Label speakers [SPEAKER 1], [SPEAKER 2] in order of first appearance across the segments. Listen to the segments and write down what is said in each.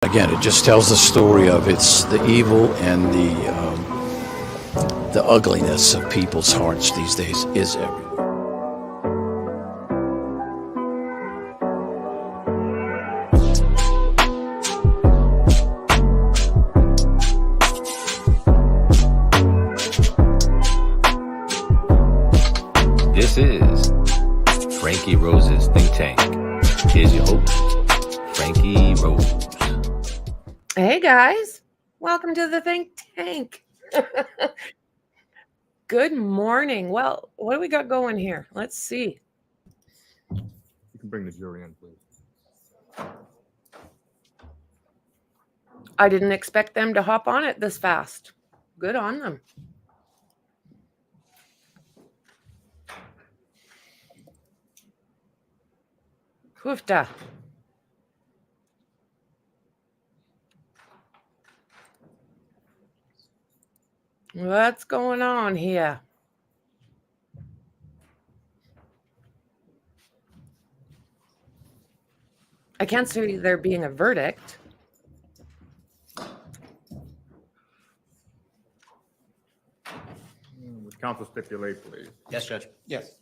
[SPEAKER 1] Again, it just tells the story of it's the evil and the ugliness of people's hearts these days is everywhere.
[SPEAKER 2] This is Franky Rose's Think Tank. Here's your host, Franky Rose.
[SPEAKER 3] Hey guys, welcome to the Think Tank. Good morning. Well, what do we got going here? Let's see.
[SPEAKER 4] You can bring the jury in, please.
[SPEAKER 3] I didn't expect them to hop on it this fast. Good on them. Hoofda. What's going on here? I can't see there being a verdict.
[SPEAKER 4] Would counsel stipulate, please?
[SPEAKER 5] Yes, Judge.
[SPEAKER 6] Yes.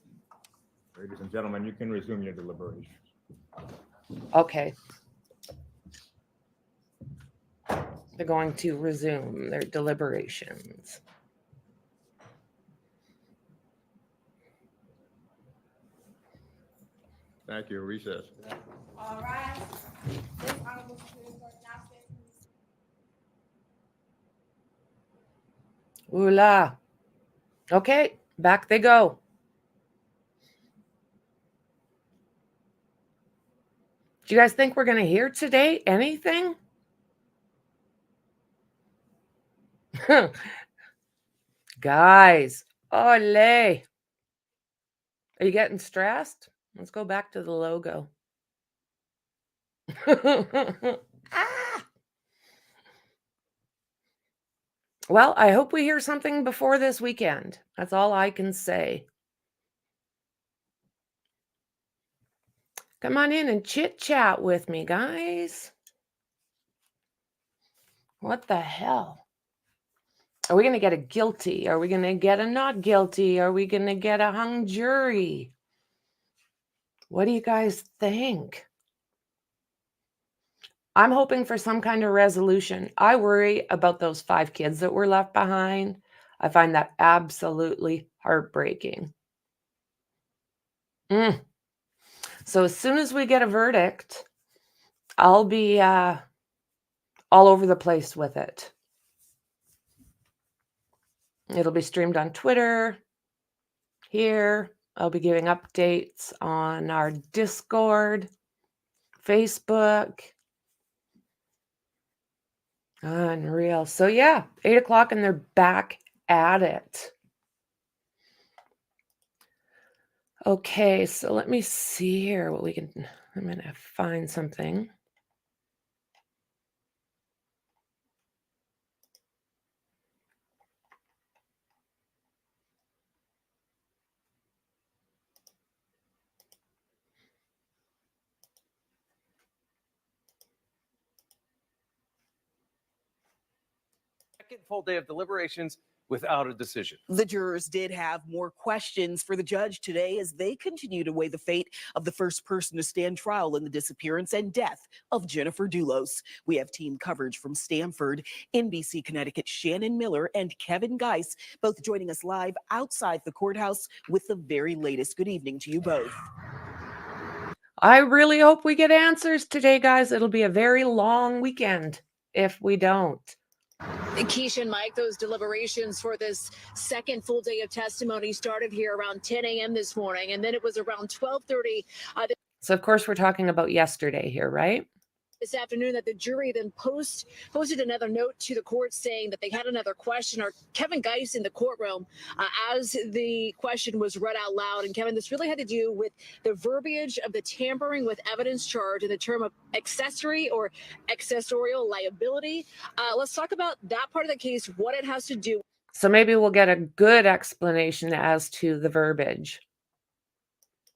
[SPEAKER 4] Ladies and gentlemen, you can resume your deliberations.
[SPEAKER 3] Okay. They're going to resume their deliberations.
[SPEAKER 4] Thank you. Recess.
[SPEAKER 7] All right. This honorable Supreme Court now stands.
[SPEAKER 3] Ooh la. Okay, back they go. Do you guys think we're going to hear today anything? Guys, ole. Are you getting stressed? Let's go back to the logo. Ah! Well, I hope we hear something before this weekend. That's all I can say. Come on in and chit chat with me, guys. What the hell? Are we going to get a guilty? Are we going to get a not guilty? Are we going to get a hung jury? What do you guys think? I'm hoping for some kind of resolution. I worry about those 5 kids that were left behind. I find that absolutely heartbreaking. So as soon as we get a verdict, I'll be all over the place with it. It'll be streamed on Twitter. Here, I'll be giving updates on our Discord, Facebook. Unreal. So yeah, 8 o'clock and they're back at it. Okay, so let me see here what we can, I'm going to find something.
[SPEAKER 5] Second full day of deliberations without a decision.
[SPEAKER 8] The jurors did have more questions for the judge today as they continue to weigh the fate of the first person to stand trial in the disappearance and death of Jennifer Dulos. We have team coverage from Stamford, NBC Connecticut, Shannon Miller and Kevin Geis, both joining us live outside the courthouse with the very latest. Good evening to you both.
[SPEAKER 3] I really hope we get answers today, guys. It'll be a very long weekend if we don't.
[SPEAKER 9] Keisha and Mike, those deliberations for this second full day of testimony started here around 10 a.m. this morning, and then it was around 12:30.
[SPEAKER 3] So, of course, we're talking about yesterday here, right?
[SPEAKER 9] This afternoon that the jury then posted another note to the court saying that they had another questioner, Kevin Geis, in the courtroom as the question was read out loud. And Kevin, this really had to do with the verbiage of the tampering with evidence charge and the term of accessory or accessorial liability. Let's talk about that part of the case, what it has to do.
[SPEAKER 3] So maybe we'll get a good explanation as to the verbiage.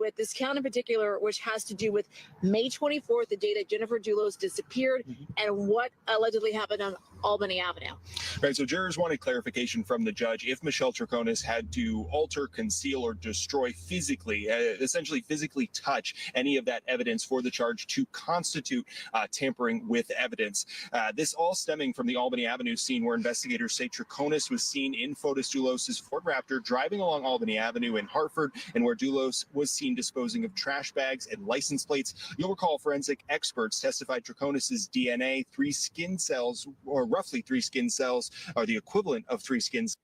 [SPEAKER 9] with this count in particular, which has to do with May 24th, the day that Jennifer Dulos disappeared, and what allegedly happened on Albany Avenue.
[SPEAKER 6] Right, so jurors wanted clarification from the judge if Michelle Troconis had to alter, conceal, or destroy physically, essentially physically touch any of that evidence for the charge to constitute tampering with evidence. This all stemming from the Albany Avenue scene where investigators say Troconis was seen in Fotis Dulos' Ford Raptor driving along Albany Avenue in Hartford, and where Dulos was seen disposing of trash bags and license plates. You'll recall forensic experts testified Troconis' DNA, 3 skin cells, or roughly 3 skin cells, are the equivalent of 3 skin cells.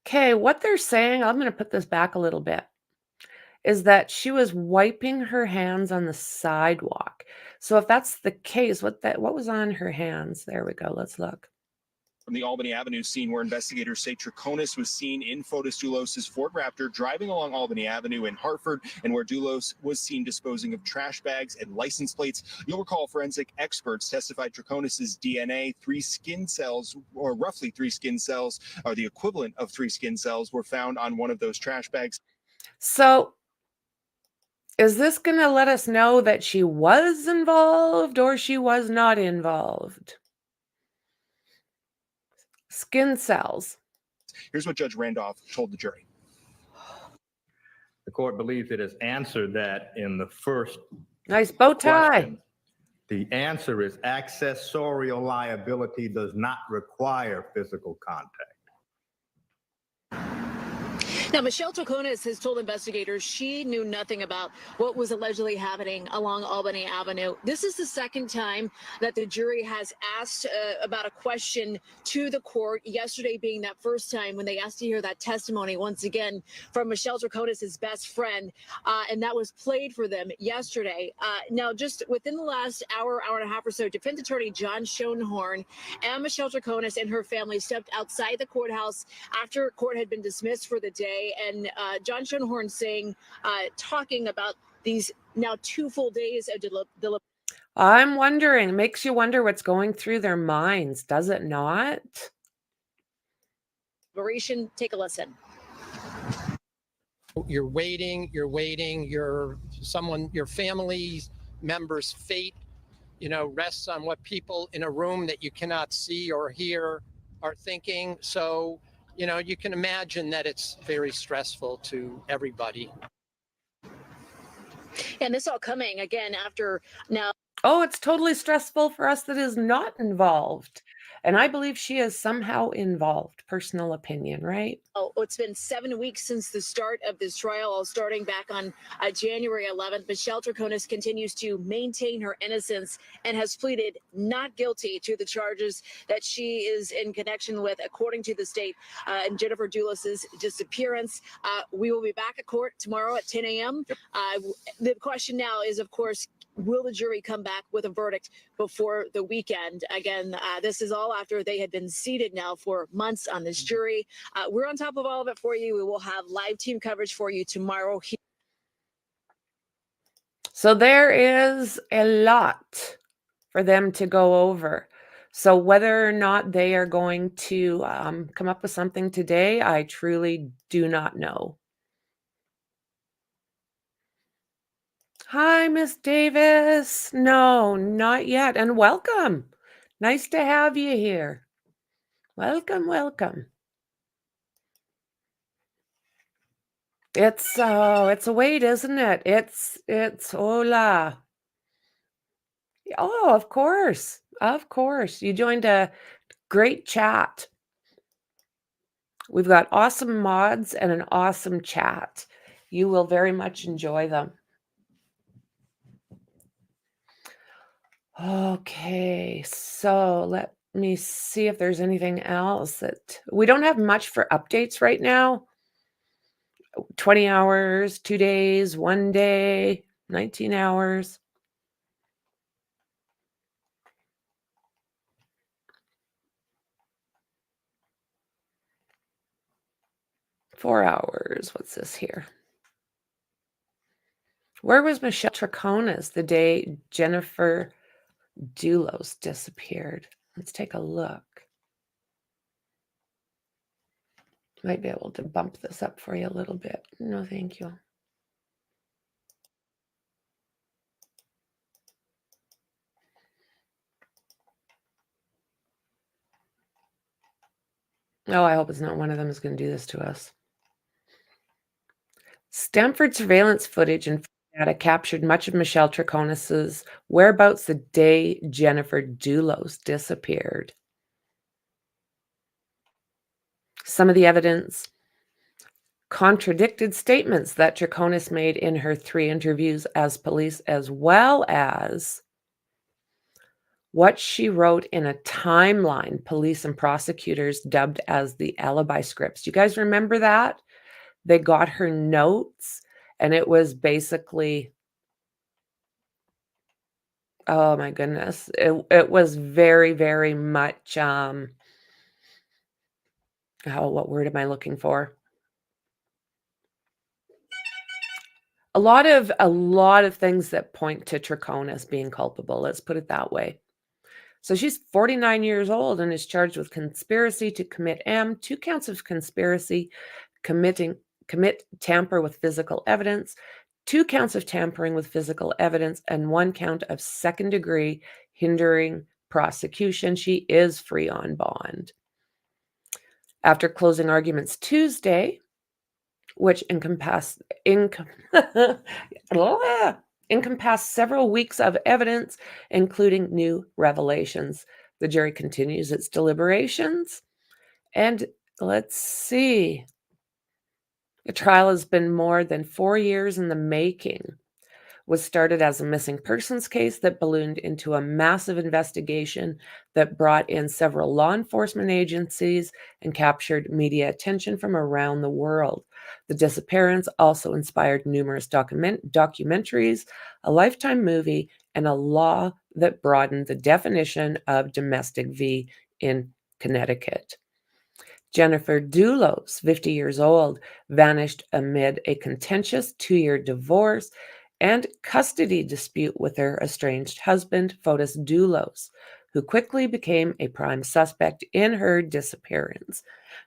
[SPEAKER 3] Okay, what they're saying, I'm going to put this back a little bit, is that she was wiping her hands on the sidewalk. So if that's the case, what was on her hands? There we go. Let's look.
[SPEAKER 6] From the Albany Avenue scene where investigators say Troconis was seen in Fotis Dulos' Ford Raptor driving along Albany Avenue in Hartford, and where Dulos was seen disposing of trash bags and license plates. You'll recall forensic experts testified Troconis' DNA, 3 skin cells, or roughly 3 skin cells, are the equivalent of 3 skin cells, were found on one of those trash bags.
[SPEAKER 3] So is this going to let us know that she was involved or she was not involved? Skin cells.
[SPEAKER 6] Here's what Judge Randolph told the jury.
[SPEAKER 4] The court believes it has answered that in the first
[SPEAKER 3] Nice bow tie.
[SPEAKER 4] question. The answer is accessorial liability does not require physical contact.
[SPEAKER 9] Now, Michelle Troconis has told investigators she knew nothing about what was allegedly happening along Albany Avenue. This is the second time that the jury has asked about a question to the court, yesterday being that first time when they asked to hear that testimony once again from Michelle Troconis' best friend, and that was played for them yesterday. Now, just within the last hour and a half or so, defense attorney John Schoenhorn and Michelle Troconis and her family stepped outside the courthouse after court had been dismissed for the day. And John Schoenhorn talking about these now 2 full days of deliberation.
[SPEAKER 3] I'm wondering, makes you wonder what's going through their minds, does it not?
[SPEAKER 9] Take a listen.
[SPEAKER 10] You're waiting, your family member's fate, rests on what people in a room that you cannot see or hear are thinking. So, you can imagine that it's very stressful to everybody.
[SPEAKER 9] And this all coming again after now.
[SPEAKER 3] Oh, it's totally stressful for us that is not involved. And I believe she is somehow involved. Personal opinion, right?
[SPEAKER 9] Oh, it's been 7 weeks since the start of this trial, all starting back on January 11th. Michelle Troconis continues to maintain her innocence and has pleaded not guilty to the charges that she is in connection with, according to the state, and Jennifer Dulos' disappearance. We will be back at court tomorrow at 10 a.m.
[SPEAKER 6] Yep.
[SPEAKER 9] The question now is, of course, will the jury come back with a verdict before the weekend? Again, this is all after they had been seated now for months on this jury. We're on top of all of it for you. We will have live team coverage for you tomorrow.
[SPEAKER 3] So there is a lot for them to go over. So whether or not they are going to come up with something today, I truly do not know. Hi, Miss Davis. No, not yet. And welcome. Nice to have you here. Welcome, welcome. It's a wait, isn't it? It's hola. Oh, of course. Of course. You joined a great chat. We've got awesome mods and an awesome chat. You will very much enjoy them. Okay, so let me see if there's anything else that we don't have much for updates right now. 20 hours, 2 days, 1 day, 19 hours. Four hours. What's this here? Where was Michelle Troconis the day Jennifer Dulos disappeared? Let's take a look. Might be able to bump this up for you a little bit. No, thank you. Oh, I hope it's not one of them is going to do this to us. Stanford surveillance footage and data captured much of Michelle Troconis' whereabouts the day Jennifer Dulos disappeared. Some of the evidence contradicted statements that Troconis made in her 3 interviews as police, as well as what she wrote in a timeline police and prosecutors dubbed as the alibi scripts. You guys remember that? They got her notes, and it was basically, oh my goodness, it was very, very much, what word am I looking for? A lot of things that point to Troconis being culpable, let's put it that way. So she's 49 years old and is charged with conspiracy to commit 2 counts of conspiracy, commit tamper with physical evidence, 2 counts of tampering with physical evidence, and 1 count of second-degree hindering prosecution. She is free on bond. After closing arguments Tuesday, which encompassed several weeks of evidence, including new revelations, the jury continues its deliberations. And let's see. The trial has been more than 4 years in the making. Was started as a missing persons case that ballooned into a massive investigation that brought in several law enforcement agencies and captured media attention from around the world. The disappearance also inspired numerous documentaries, a Lifetime movie, and a law that broadened the definition of domestic v in Connecticut. Jennifer Dulos, 50 years old, vanished amid a contentious 2-year divorce and custody dispute with her estranged husband, Fotis Dulos, who quickly became a prime suspect in her disappearance.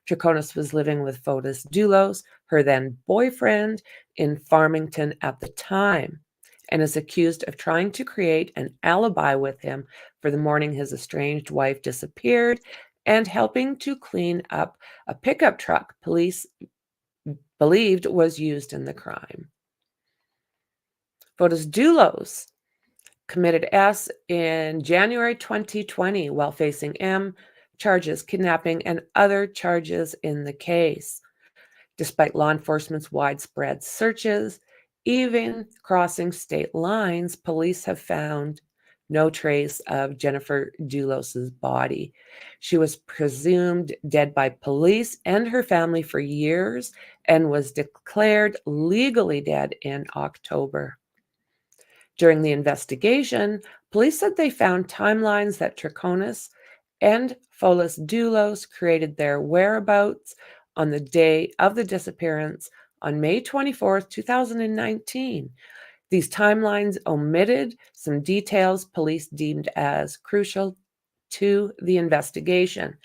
[SPEAKER 3] Troconis was living with Fotis Dulos, her then boyfriend, in Farmington at the time, and is accused of trying to create an alibi with him for the morning his estranged wife disappeared and helping to clean up a pickup truck police believed was used in the crime. Fotis Dulos committed S in January 2020 while facing M charges, kidnapping, and other charges in the case. Despite law enforcement's widespread searches, even crossing state lines, police have found no trace of Jennifer Dulos' body. She was presumed dead by police and her family for years and was declared legally dead in October. During the investigation, police said they found timelines that Troconis and Fotis Dulos created their whereabouts on the day of the disappearance on May 24th, 2019. These timelines omitted some details police deemed as crucial to the investigation,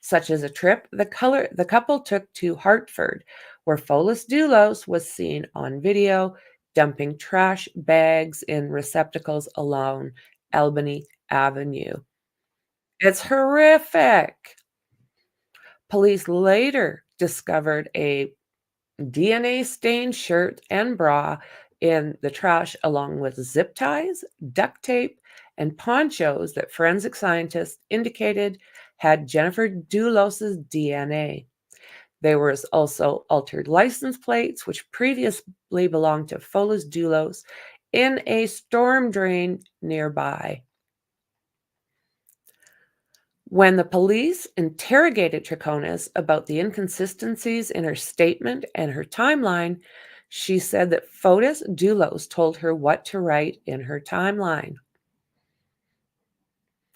[SPEAKER 3] such as a trip the couple took to Hartford, where Fotis Dulos was seen on video dumping trash bags in receptacles along Albany Avenue. It's horrific. Police later discovered a DNA-stained shirt and bra in the trash, along with zip ties, duct tape, and ponchos that forensic scientists indicated had Jennifer Dulos' DNA. There was also altered license plates, which previously belonged to Fotis Dulos, in a storm drain nearby. When the police interrogated Troconis about the inconsistencies in her statement and her timeline, she said that Fotis Dulos told her what to write in her timeline.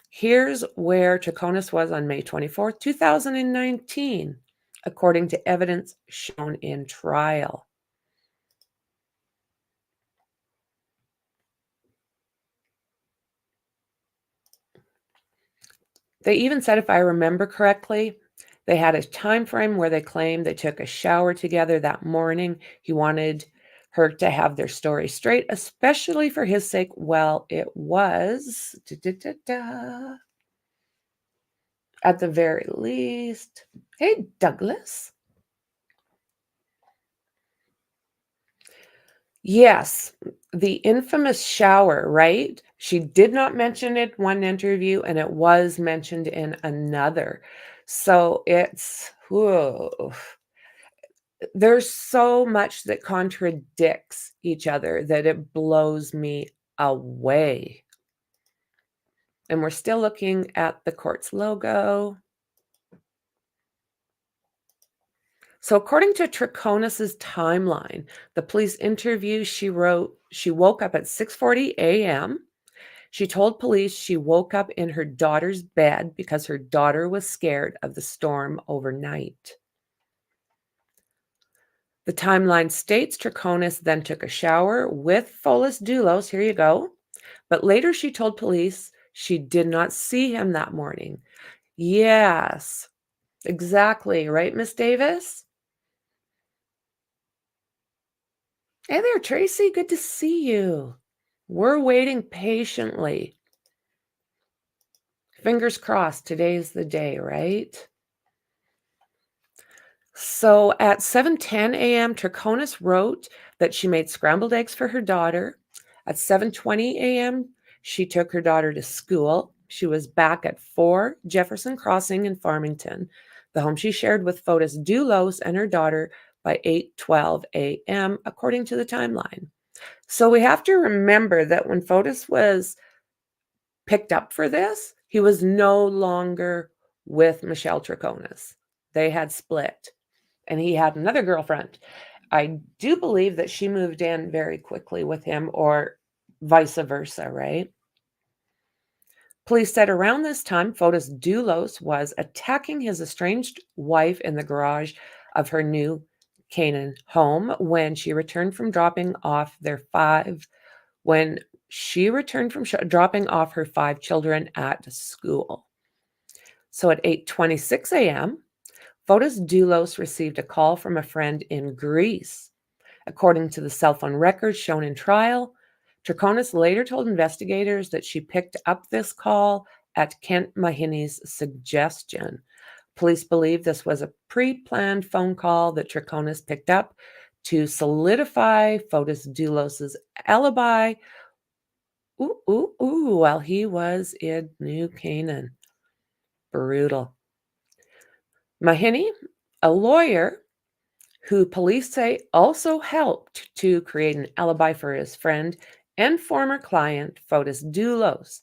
[SPEAKER 3] Here's where Troconis was on May 24th, 2019, according to evidence shown in trial. They even said, if I remember correctly, they had a time frame where they claimed they took a shower together that morning. He wanted her to have their story straight, especially for his sake. Well, it was at the very least. Hey, Douglas. Yes, the infamous shower, right? She did not mention it in one interview, and it was mentioned in another. So it's, whoa. There's so much that contradicts each other that it blows me away. And we're still looking at the court's logo. So according to Troconis's timeline, the police interview, she wrote, she woke up at 6:40 a.m. She told police she woke up in her daughter's bed because her daughter was scared of the storm overnight. The timeline states Troconis then took a shower with Fotis Dulos, here you go, but later she told police she did not see him that morning. Yes, exactly, right, Miss Davis? Hey there, Tracy, good to see you. We're waiting patiently. Fingers crossed, today's the day, right? So at 7:10 a.m., Troconis wrote that she made scrambled eggs for her daughter. At 7:20 a.m., she took her daughter to school. She was back at 4 Jefferson Crossing in Farmington, the home she shared with Fotis Dulos and her daughter, by 8:12 a.m., according to the timeline. So we have to remember that when Fotis was picked up for this, he was no longer with Michelle Troconis. They had split, and he had another girlfriend. I do believe that she moved in very quickly with him, or vice versa, right? Police said around this time, Fotis Dulos was attacking his estranged wife in the garage of her new Canaan home when she returned from dropping off dropping off her 5 children at school. So at 8:26 a.m., Fotis Dulos received a call from a friend in Greece. According to the cell phone records shown in trial, Troconis later told investigators that she picked up this call at Kent Mahoney's suggestion. Police believe this was a pre-planned phone call that Troconis picked up to solidify Fotis Dulos's alibi while he was in New Canaan. Brutal. Mahoney, a lawyer who police say also helped to create an alibi for his friend and former client, Fotis Dulos,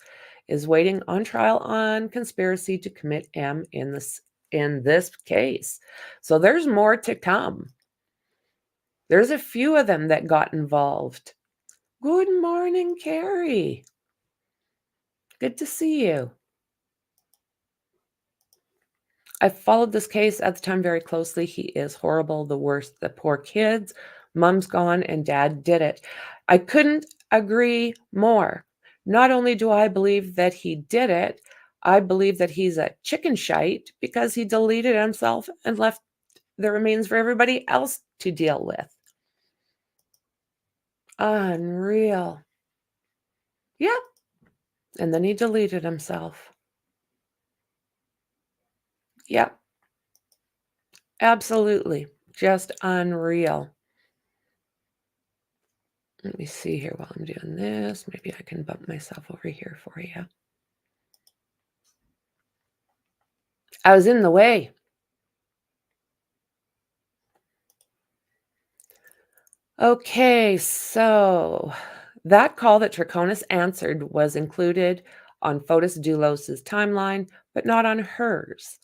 [SPEAKER 3] is waiting on trial on conspiracy to commit M in this case. So there's more to come. There's a few of them that got involved. Good morning, Carrie. Good to see you. I followed this case at the time very closely. He is horrible, the worst, the poor kids. Mom's gone and dad did it. I couldn't agree more. Not only do I believe that he did it, I believe that he's a chicken shite because he deleted himself and left the remains for everybody else to deal with. Unreal. Yeah. And then he deleted himself. Yep. Absolutely. Just unreal. Let me see here while I'm doing this. Maybe I can bump myself over here for you. I was in the way. Okay, so that call that Troconis answered was included on Fotis Dulos's timeline, but not on hers.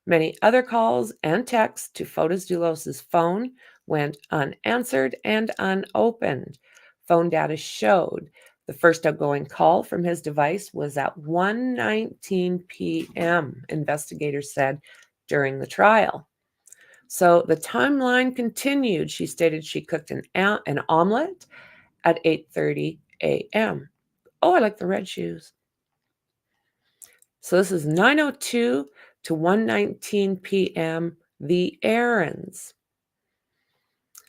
[SPEAKER 3] Many other calls and texts to Fotis Dulos's phone went unanswered and unopened. Phone data showed the first outgoing call from his device was at 1:19 p.m., investigators said during the trial. So the timeline continued. She stated she cooked an omelet at 8:30 a.m. Oh, I like the red shoes. So this is 9:02 to 1:19 p.m., the errands.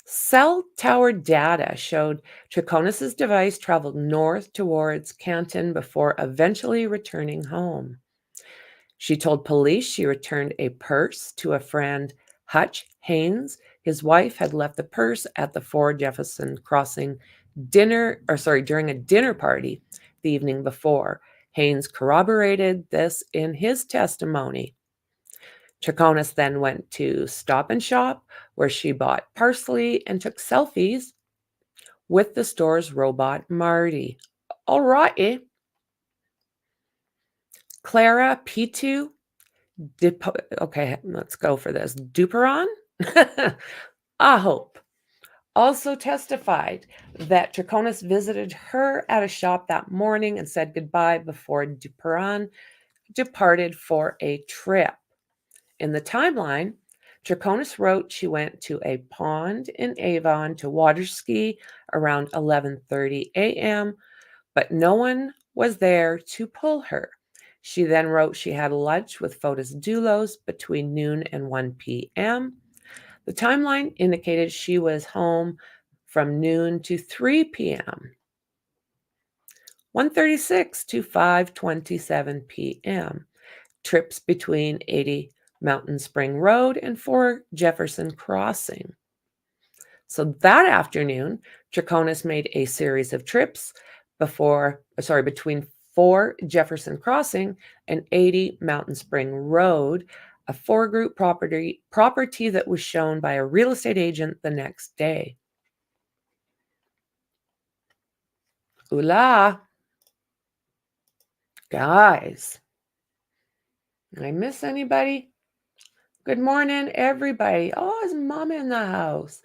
[SPEAKER 3] Cell tower data showed Troconis's device traveled north towards Canton before eventually returning home. She told police she returned a purse to a friend, Hutch Haynes. His wife had left the purse at the 4 Jefferson Crossing during a dinner party the evening before. Haynes corroborated this in his testimony. Troconis then went to Stop and Shop, where she bought parsley and took selfies with the store's robot, Marty. All righty. Clara P2, okay, let's go for this. Duperon? I hope. Also testified that Troconis visited her at a shop that morning and said goodbye before Duperon departed for a trip. In the timeline, Troconis wrote she went to a pond in Avon to water ski around 11:30 a.m., but no one was there to pull her. She then wrote she had lunch with Fotis Dulos between noon and 1 p.m. The timeline indicated she was home from noon to 3 p.m., 1:36 to 5:27 p.m., trips between 80 Mountain Spring Road and 4 Jefferson Crossing. So that afternoon, Troconis made a series of trips between 4 Jefferson Crossing and 80 Mountain Spring Road, a 4-group property that was shown by a real estate agent the next day. Ooh la. Guys, did I miss anybody? Good morning, everybody. Oh, is Mom in the house?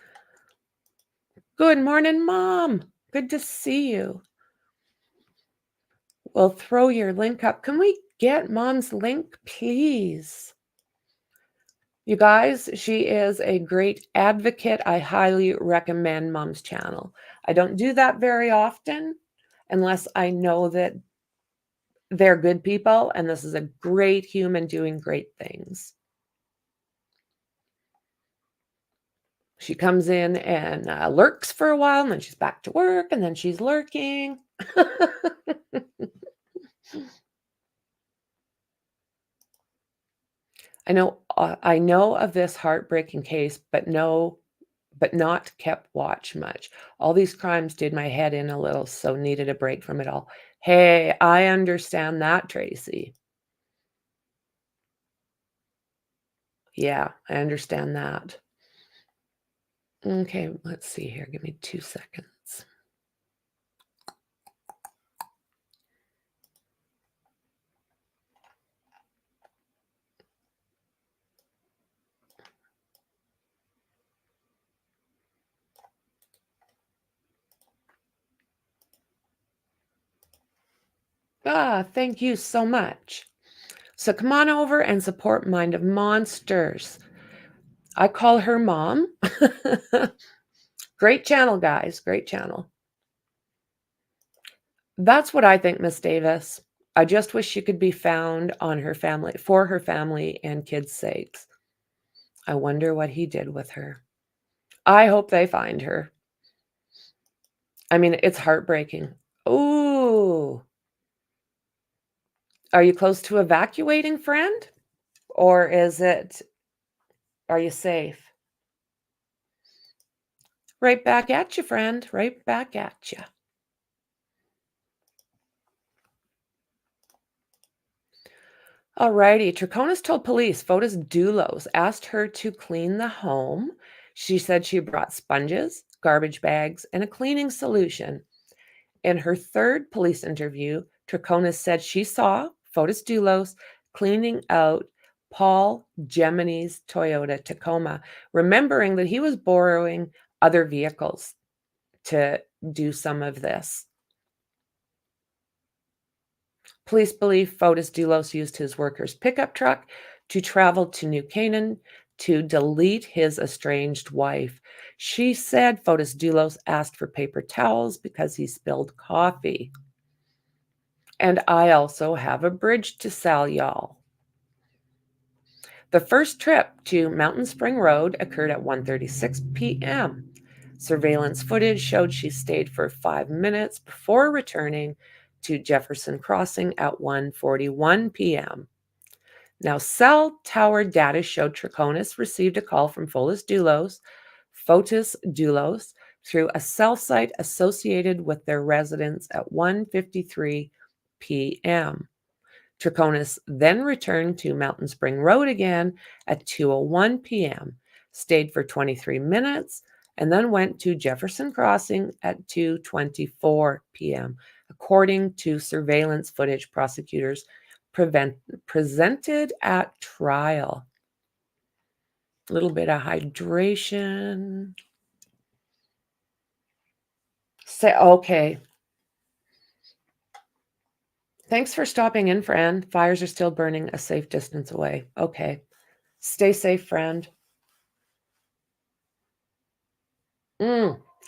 [SPEAKER 3] Good morning, Mom. Good to see you. We'll throw your link up. Can we get Mom's link, please? You guys, she is a great advocate. I highly recommend Mom's channel. I don't do that very often unless I know that they're good people and this is a great human doing great things. She comes in and lurks for a while, and then she's back to work, and then she's lurking. I know of this heartbreaking case, but not kept watch much. All these crimes did my head in a little, so needed a break from it all. Hey, I understand that, Tracy. Yeah, I understand that. Okay, let's see here. Give me 2 seconds. Thank you so much. So come on over and support Mind of Monsters. I call her Mom. Great channel, guys. Great channel. That's what I think, Miss Davis. I just wish she could be found for her family and kids' sakes. I wonder what he did with her. I hope they find her. I mean, it's heartbreaking. Ooh. Are you close to evacuating, friend? Or are you safe? Right back at you, friend. Right back at you. Alrighty. Troconis told police Fotis Dulos asked her to clean the home. She said she brought sponges, garbage bags, and a cleaning solution. In her third police interview, Troconis said she saw Fotis Dulos cleaning out Paul Gemini's Toyota Tacoma, remembering that he was borrowing other vehicles to do some of this. Police believe Fotis Dulos used his worker's pickup truck to travel to New Canaan to delete his estranged wife. She said Fotis Dulos asked for paper towels because he spilled coffee. And I also have a bridge to sell, y'all. The first trip to Mountain Spring Road occurred at 1:36 p.m. Surveillance footage showed she stayed for 5 minutes before returning to Jefferson Crossing at 1:41 p.m. Now, cell tower data showed Troconis received a call from Fotis Dulos through a cell site associated with their residence at 1:53 p.m. Troconis then returned to Mountain Spring Road again at 2:01 p.m., stayed for 23 minutes, and then went to Jefferson Crossing at 2:24 p.m., according to surveillance footage prosecutors presented at trial. A little bit of hydration. Okay. Thanks for stopping in, friend. Fires are still burning a safe distance away. Okay. Stay safe, friend.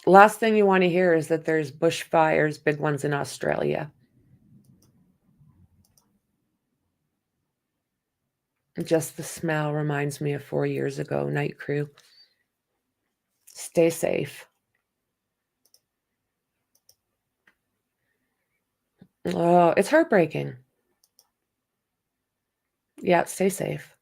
[SPEAKER 3] Last thing you want to hear is that there's bushfires, big ones in Australia. Just the smell reminds me of 4 years ago, night crew. Stay safe. Oh, it's heartbreaking. Yeah, stay safe.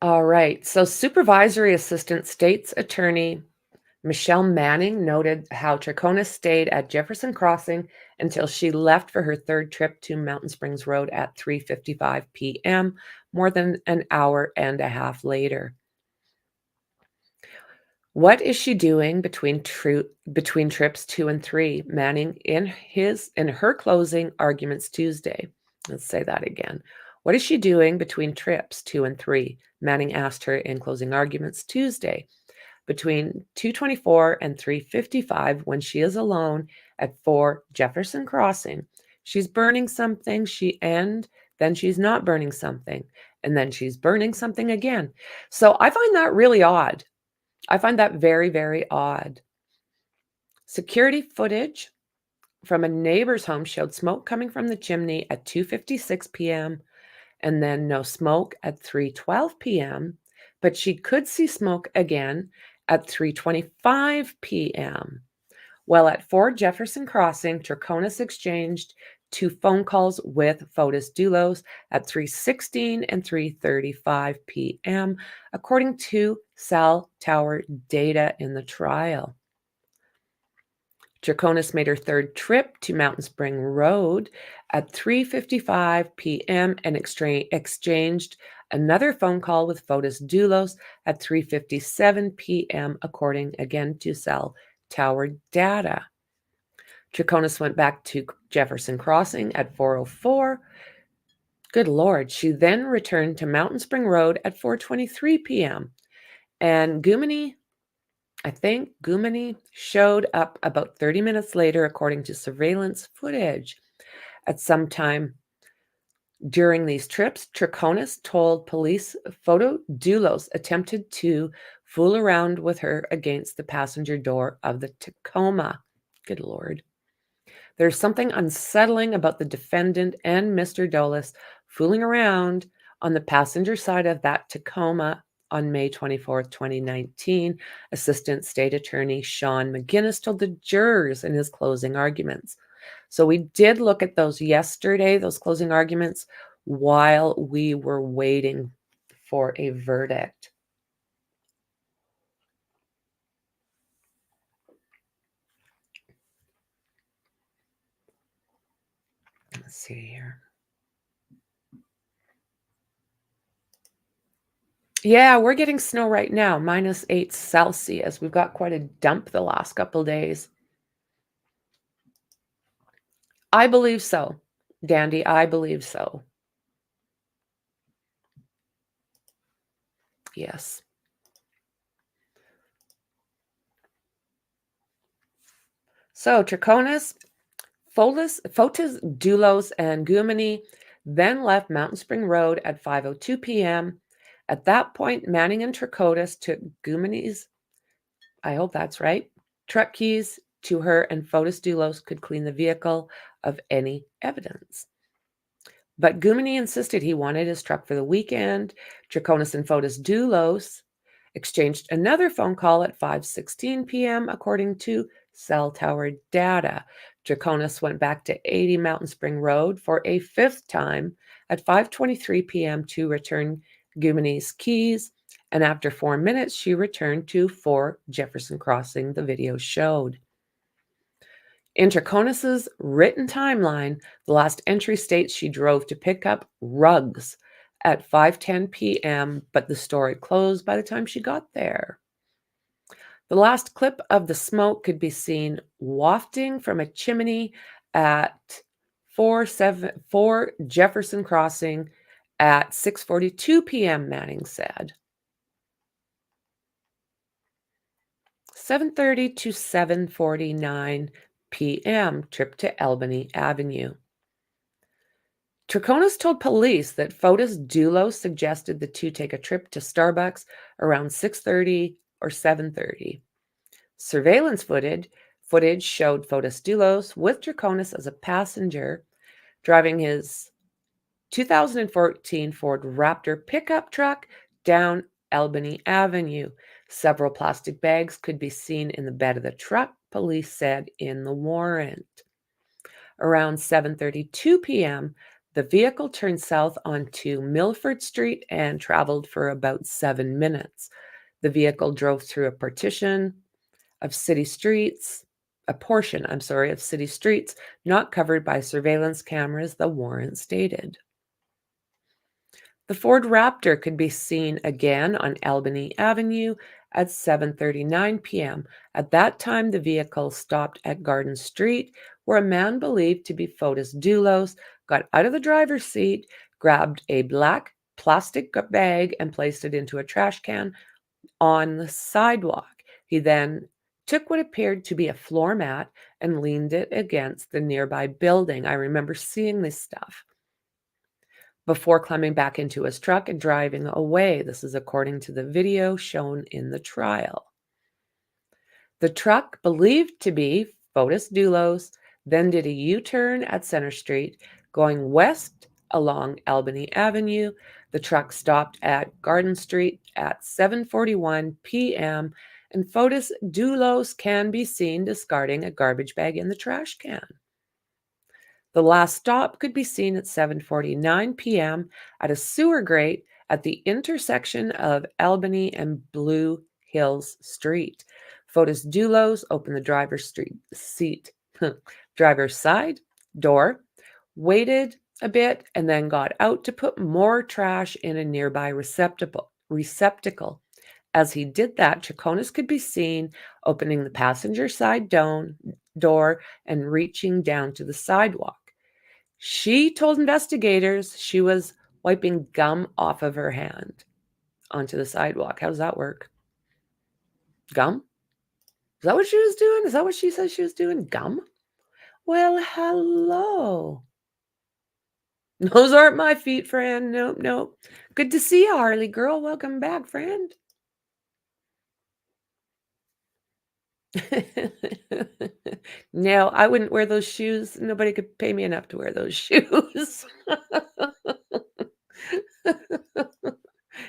[SPEAKER 3] All right. So Supervisory Assistant State's Attorney Michelle Manning noted how Troconis stayed at Jefferson Crossing until she left for her third trip to Mountain Springs Road at 3:55 p.m., more than an hour and a half later. What is she doing between trips 2 and 3? Manning in her closing arguments Tuesday. Let's say that again. What is she doing between trips 2 and 3? Manning asked her in closing arguments Tuesday. Between 2:24 and 3:55, when she is alone at 4 Jefferson Crossing, she's burning something, and then she's not burning something, and then she's burning something again. So I find that really odd. I find that very, very odd. Security footage from a neighbor's home showed smoke coming from the chimney at 2:56 p.m. and then no smoke at 3:12 p.m., but she could see smoke again at 3:25 p.m. While at 4 Jefferson Crossing, Troconis exchanged 2 phone calls with Fotis Dulos at 3:16 and 3:35 p.m., according to cell tower data in the trial. Troconis made her third trip to Mountain Spring Road at 3:55 p.m. and exchanged another phone call with Fotis Dulos at 3:57 p.m., according again to cell tower data. Troconis went back to Jefferson Crossing at 4:04. Good Lord. She then returned to Mountain Spring Road at 4:23 p.m. And Goumeny showed up about 30 minutes later, according to surveillance footage. At some time during these trips, Troconis told police Fotis Dulos attempted to fool around with her against the passenger door of the Tacoma. Good Lord. There's something unsettling about the defendant and Mr. Dulos fooling around on the passenger side of that Tacoma on May 24th, 2019, Assistant State Attorney Sean McGinnis told the jurors in his closing arguments. So we did look at those yesterday, those closing arguments, while we were waiting for a verdict. Let's see here. Yeah, we're getting snow right now, -8 Celsius. We've got quite a dump the last couple days. I believe so, Dandy. I believe so. Yes. So Troconis, Fotis Dulos, and Goumeny then left Mountain Spring Road at 5:02 p.m. At that point, Manning and Troconis took Goumeny's, I hope that's right, truck keys to her, and Fotis Dulos could clean the vehicle of any evidence. But Goumeny insisted he wanted his truck for the weekend. Troconis and Fotis Dulos exchanged another phone call at 5:16 p.m., according to cell tower data. Troconis went back to 80 Mountain Spring Road for a fifth time at 5:23 p.m. to return Gumini's keys, and after 4 minutes, she returned to 4 Jefferson Crossing, the video showed. In Troconis's written timeline, the last entry states she drove to pick up rugs at 5:10 p.m., but the store had closed by the time she got there. The last clip of the smoke could be seen wafting from a chimney at 4 Jefferson Crossing at 6:42 p.m., Manning said. 7:30 to 7:49 p.m. trip to Albany Avenue. Troconis told police that Fotis Dulos suggested the two take a trip to Starbucks around 6:30 or 7:30. Surveillance footage showed Fotis Dulos with Troconis as a passenger driving his 2014 Ford Raptor pickup truck down Albany Avenue. Several plastic bags could be seen in the bed of the truck, police said in the warrant. Around 7:32 p.m., the vehicle turned south onto Milford Street and traveled for about 7 minutes. The vehicle drove through a portion of city streets not covered by surveillance cameras, the warrant stated. The Ford Raptor could be seen again on Albany Avenue at 7:39 p.m. At that time, the vehicle stopped at Garden Street, where a man believed to be Fotis Dulos got out of the driver's seat, grabbed a black plastic bag, and placed it into a trash can on the sidewalk. He then took what appeared to be a floor mat and leaned it against the nearby building. I remember seeing this stuff. Before climbing back into his truck and driving away. This is according to the video shown in the trial. The truck, believed to be Fotis Dulos, then did a U-turn at Center Street, going west along Albany Avenue. The truck stopped at Garden Street at 7:41 p.m., and Fotis Dulos can be seen discarding a garbage bag in the trash can. The last stop could be seen at 7:49 p.m. at a sewer grate at the intersection of Albany and Blue Hills Street. Fotis Dulos opened the driver's side door, waited a bit, and then got out to put more trash in a nearby receptacle. As he did that, Troconis could be seen opening the passenger side door and reaching down to the sidewalk. She told investigators she was wiping gum off of her hand onto the sidewalk. How does that work? Gum? Is that what she was doing? Is that what she said she was doing? Gum? Well, hello. Those aren't my feet, friend. Nope. Good to see you, Harley girl. Welcome back, friend. No, I wouldn't wear those shoes. Nobody could pay me enough to wear those shoes.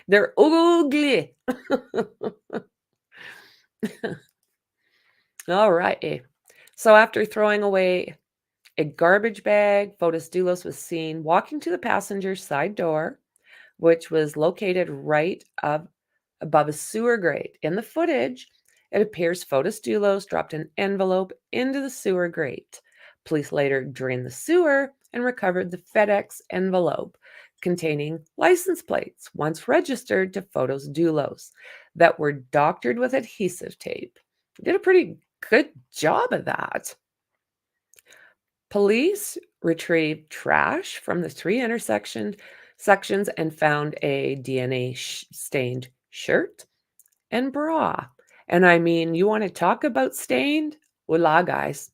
[SPEAKER 3] They're ugly. All right. So after throwing away a garbage bag, Fotis Dulos was seen walking to the passenger side door, which was located right above a sewer grate. In the footage, it appears Fotis Dulos dropped an envelope into the sewer grate. Police later drained the sewer and recovered the FedEx envelope containing license plates, once registered to Fotis Dulos, that were doctored with adhesive tape. Did a pretty good job of that. Police retrieved trash from the 3 sections and found a DNA-stained shirt and bra. And I mean, you want to talk about stained? Voila, guys.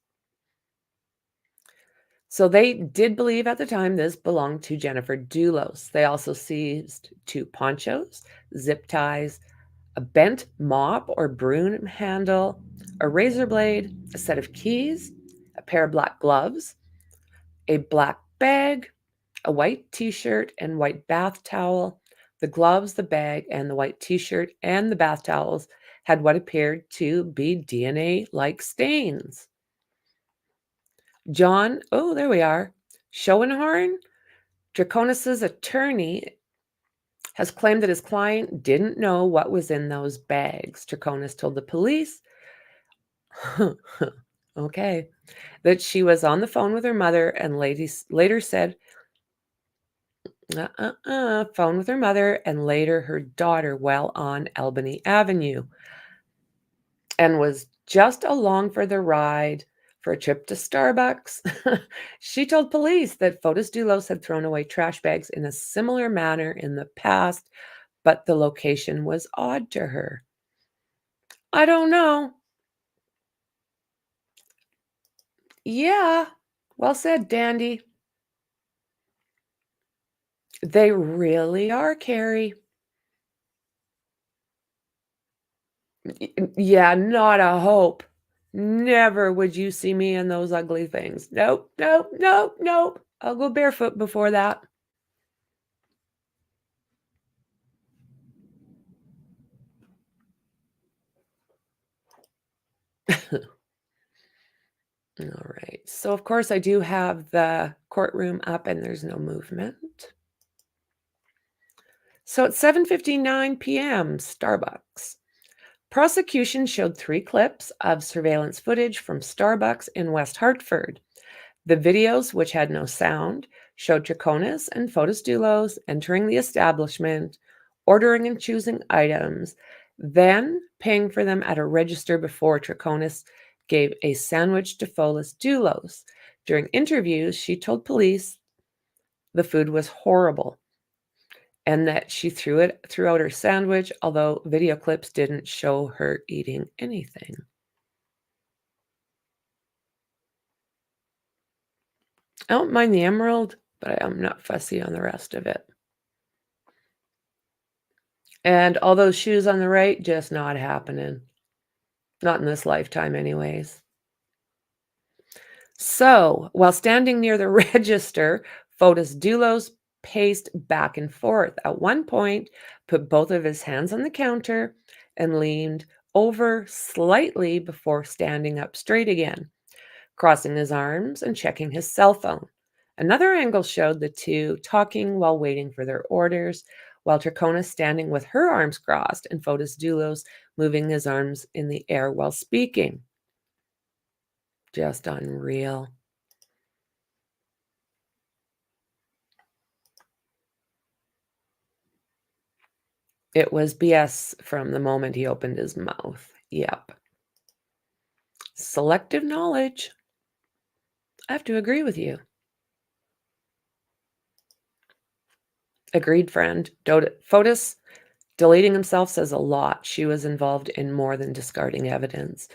[SPEAKER 3] So they did believe at the time this belonged to Jennifer Dulos. They also seized 2 ponchos, zip ties, a bent mop or broom handle, a razor blade, a set of keys, a pair of black gloves, a black bag, a white t-shirt and white bath towel. The gloves, the bag, and the white t-shirt and the bath towels had what appeared to be DNA-like stains. John, oh, there we are. Schoenhorn, Troconis' attorney, has claimed that his client didn't know what was in those bags. Troconis told the police, okay, that she was on the phone with her mother and later said, phone with her mother and later her daughter while on Albany Avenue, and was just along for the ride for a trip to Starbucks. She told police that Fotis Dulos had thrown away trash bags in a similar manner in the past, but the location was odd to her. I don't know. Yeah, well said, Dandy. They really are, Carrie. Yeah, not a hope. Never would you see me in those ugly things. Nope, nope, nope, nope. I'll go barefoot before that. All right. So, of course, I do have the courtroom up and there's no movement. So, at 7:59 p.m., Starbucks. Prosecution showed 3 clips of surveillance footage from Starbucks in West Hartford. The videos, which had no sound, showed Troconis and Fotis Dulos entering the establishment, ordering and choosing items, then paying for them at a register before Troconis gave a sandwich to Fotis Dulos. During interviews, she told police the food was horrible and that she threw out her sandwich, although video clips didn't show her eating anything. I don't mind the emerald, but I'm not fussy on the rest of it. And all those shoes on the right, just not happening. Not in this lifetime anyways. So, while standing near the register, Fotis Dulos paced back and forth. At one point, put both of his hands on the counter and leaned over slightly before standing up straight again, crossing his arms and checking his cell phone. Another angle showed the two talking while waiting for their orders, while Troconis standing with her arms crossed and Fotis Dulos moving his arms in the air while speaking. Just unreal. It was BS from the moment he opened his mouth. Yep. Selective knowledge. I have to agree with you. Agreed, friend. Fotis deleting himself says a lot. She was involved in more than discarding evidence.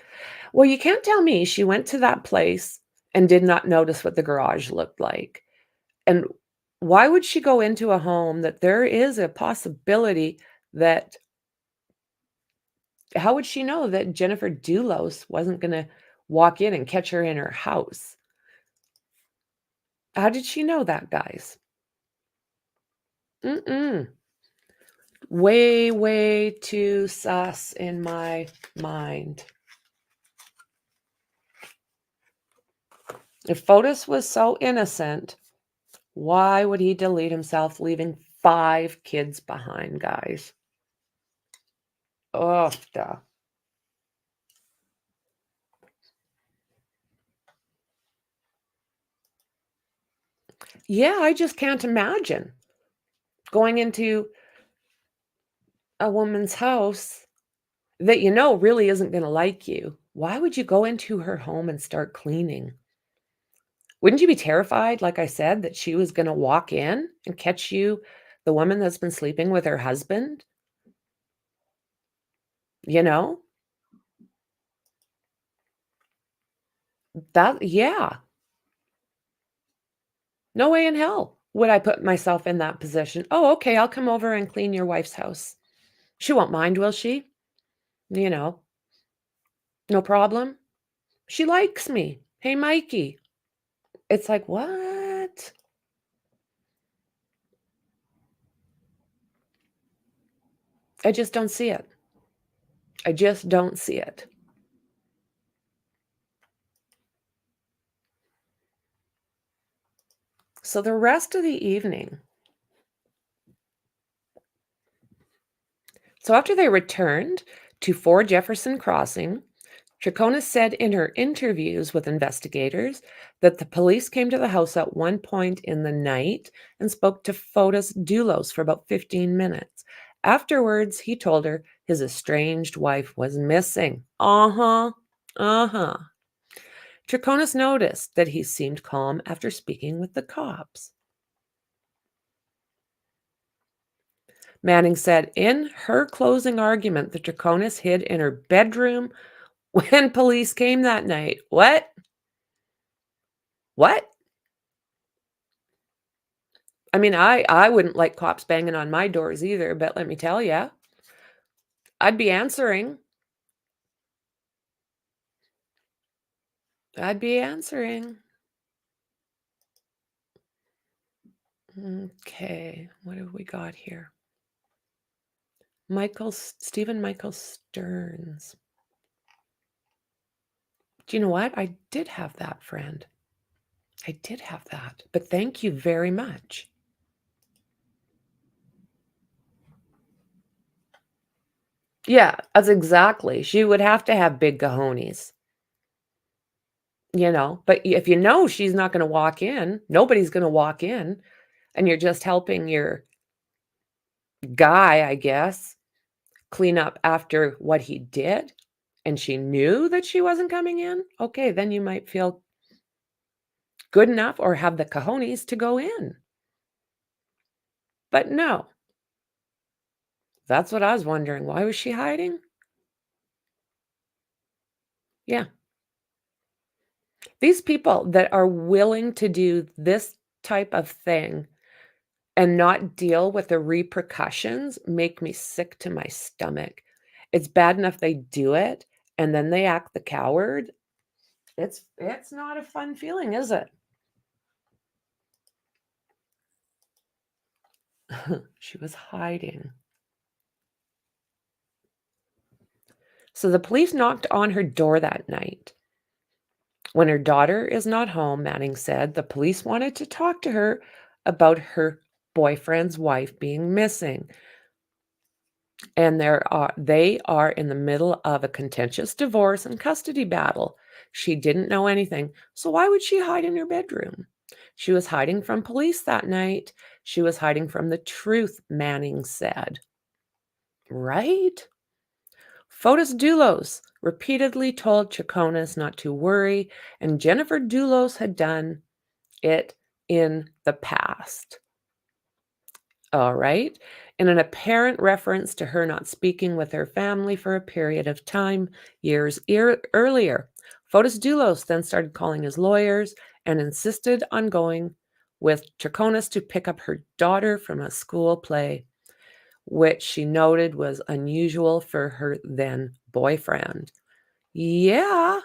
[SPEAKER 3] Well, you can't tell me she went to that place and did not notice what the garage looked like. And why would she go into a home that there is a possibility that, how would she know that Jennifer Dulos wasn't going to walk in and catch her in her house? How did she know that, guys? Way, way too sus in my mind. If Fotis was so innocent, why would he delete himself, leaving 5 kids behind, guys? Oh, duh. Yeah, I just can't imagine going into a woman's house that you know really isn't going to like you. Why would you go into her home and start cleaning? Wouldn't you be terrified, like I said, that she was going to walk in and catch you, the woman that's been sleeping with her husband? You know? That, yeah. No way in hell would I put myself in that position. Oh, okay, I'll come over and clean your wife's house. She won't mind, will she? You know, no problem. She likes me. Hey, Mikey. It's like, what? I just don't see it. I just don't see it. So the rest of the evening. So after they returned to 4 Jefferson Crossing, Troconis said in her interviews with investigators that the police came to the house at one point in the night and spoke to Fotis Dulos for about 15 minutes. Afterwards, he told her his estranged wife was missing. Troconis noticed that he seemed calm after speaking with the cops. Manning said in her closing argument that Troconis hid in her bedroom when police came that night. What? I mean, I wouldn't like cops banging on my doors either, but let me tell you, I'd be answering. Okay, what have we got here? Stephen Michael Stearns. Do you know what? I did have that, friend. I did have that, but thank you very much. Yeah, that's exactly. She would have to have big cojones. But if you know she's not going to walk in, nobody's going to walk in, and you're just helping your guy, I guess, clean up after what he did, and she knew that she wasn't coming in, okay, then you might feel good enough or have the cojones to go in. But no. That's what I was wondering. Why was she hiding? Yeah. These people that are willing to do this type of thing and not deal with the repercussions make me sick to my stomach. It's bad enough they do it and then they act the coward. It's not a fun feeling, is it? She was hiding. So the police knocked on her door that night. When her daughter is not home, Manning said, the police wanted to talk to her about her boyfriend's wife being missing. And they are in the middle of a contentious divorce and custody battle. She didn't know anything. So why would she hide in her bedroom? She was hiding from police that night. She was hiding from the truth, Manning said. Right? Fotis Dulos repeatedly told Troconis not to worry, and Jennifer Dulos had done it in the past. All right. In an apparent reference to her not speaking with her family for a period of time years earlier, Fotis Dulos then started calling his lawyers and insisted on going with Troconis to pick up her daughter from a school play, which she noted was unusual for her then boyfriend. Yeah.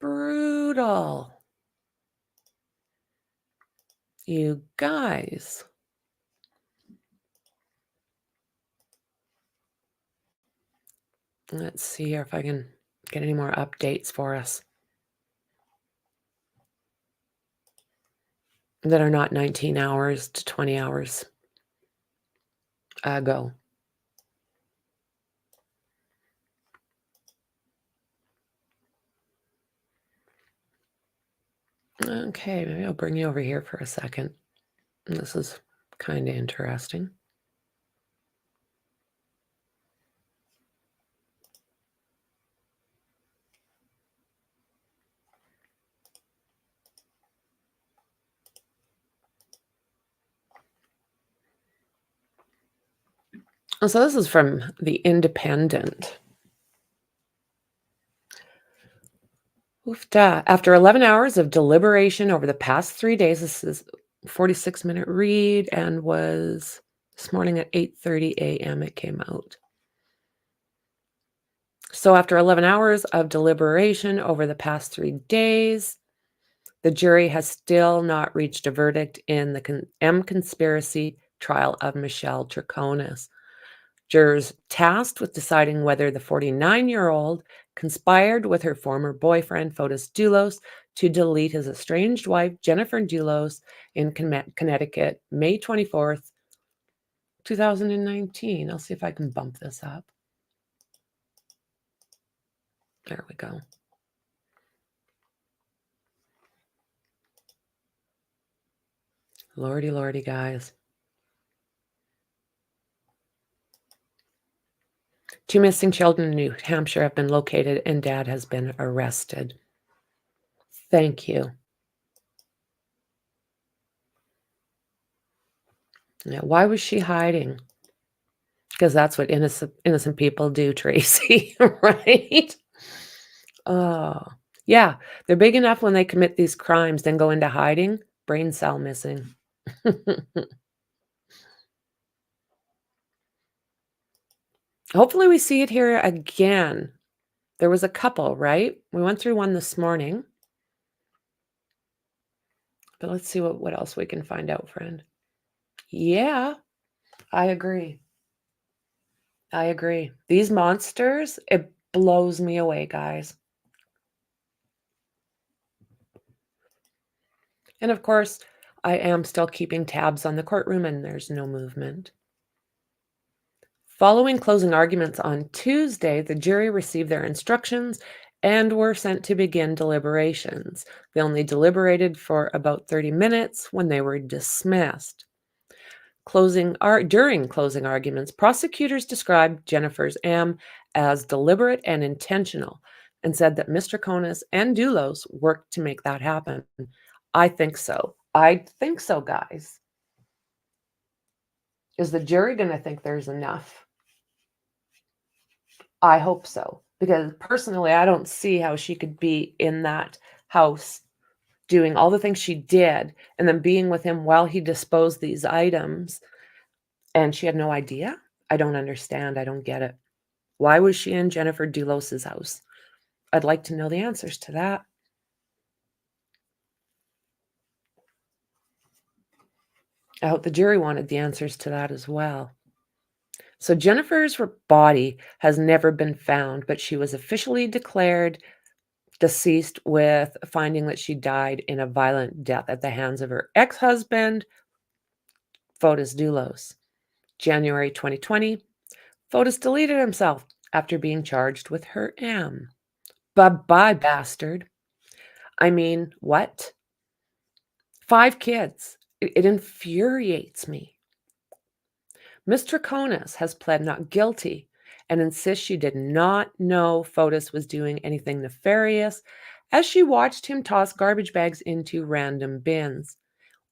[SPEAKER 3] Brutal. You guys. Let's see here if I can get any more updates for us that are not 19 hours to 20 hours ago. Okay, maybe I'll bring you over here for a second. This is kind of interesting. So this is from The Independent. After 11 hours of deliberation over the past 3 days, this is a 46-minute read and was this morning at 8:30 a.m. it came out. So after 11 hours of deliberation over the past 3 days, the jury has still not reached a verdict in the M conspiracy trial of Michelle Troconis. Jurors tasked with deciding whether the 49-year-old conspired with her former boyfriend, Fotis Dulos, to delete his estranged wife, Jennifer Dulos, in Connecticut, May 24th, 2019. I'll see if I can bump this up. There we go. Lordy, lordy, guys. 2 missing children in New Hampshire have been located and dad has been arrested. Thank you. Yeah, why was she hiding? Because that's what innocent people do, Tracy, right? Oh, yeah. They're big enough when they commit these crimes, then go into hiding. Brain cell missing. Hopefully we see it here again. There was a couple, right? We went through one this morning. But let's see what else we can find out, friend. Yeah, I agree. I agree. These monsters, it blows me away, guys. And of course, I am still keeping tabs on the courtroom and there's no movement. Following closing arguments on Tuesday, the jury received their instructions and were sent to begin deliberations. They only deliberated for about 30 minutes when they were dismissed. During closing arguments, prosecutors described Jennifer's M as deliberate and intentional and said that Ms. Troconis and Dulos worked to make that happen. I think so. I think so, guys. Is the jury going to think there's enough? I hope so. Because personally, I don't see how she could be in that house doing all the things she did and then being with him while he disposed these items. And she had no idea? I don't understand. I don't get it. Why was she in Jennifer Dulos's house? I'd like to know the answers to that. I hope the jury wanted the answers to that as well. So Jennifer's body has never been found, but she was officially declared deceased with finding that she died in a violent death at the hands of her ex-husband, Fotis Dulos. January 2020, Fotis deleted himself after being charged with her M. Bye-bye, bastard. I mean, what? 5 kids. It infuriates me. Ms. Troconis has pled not guilty and insists she did not know Fotis was doing anything nefarious as she watched him toss garbage bags into random bins,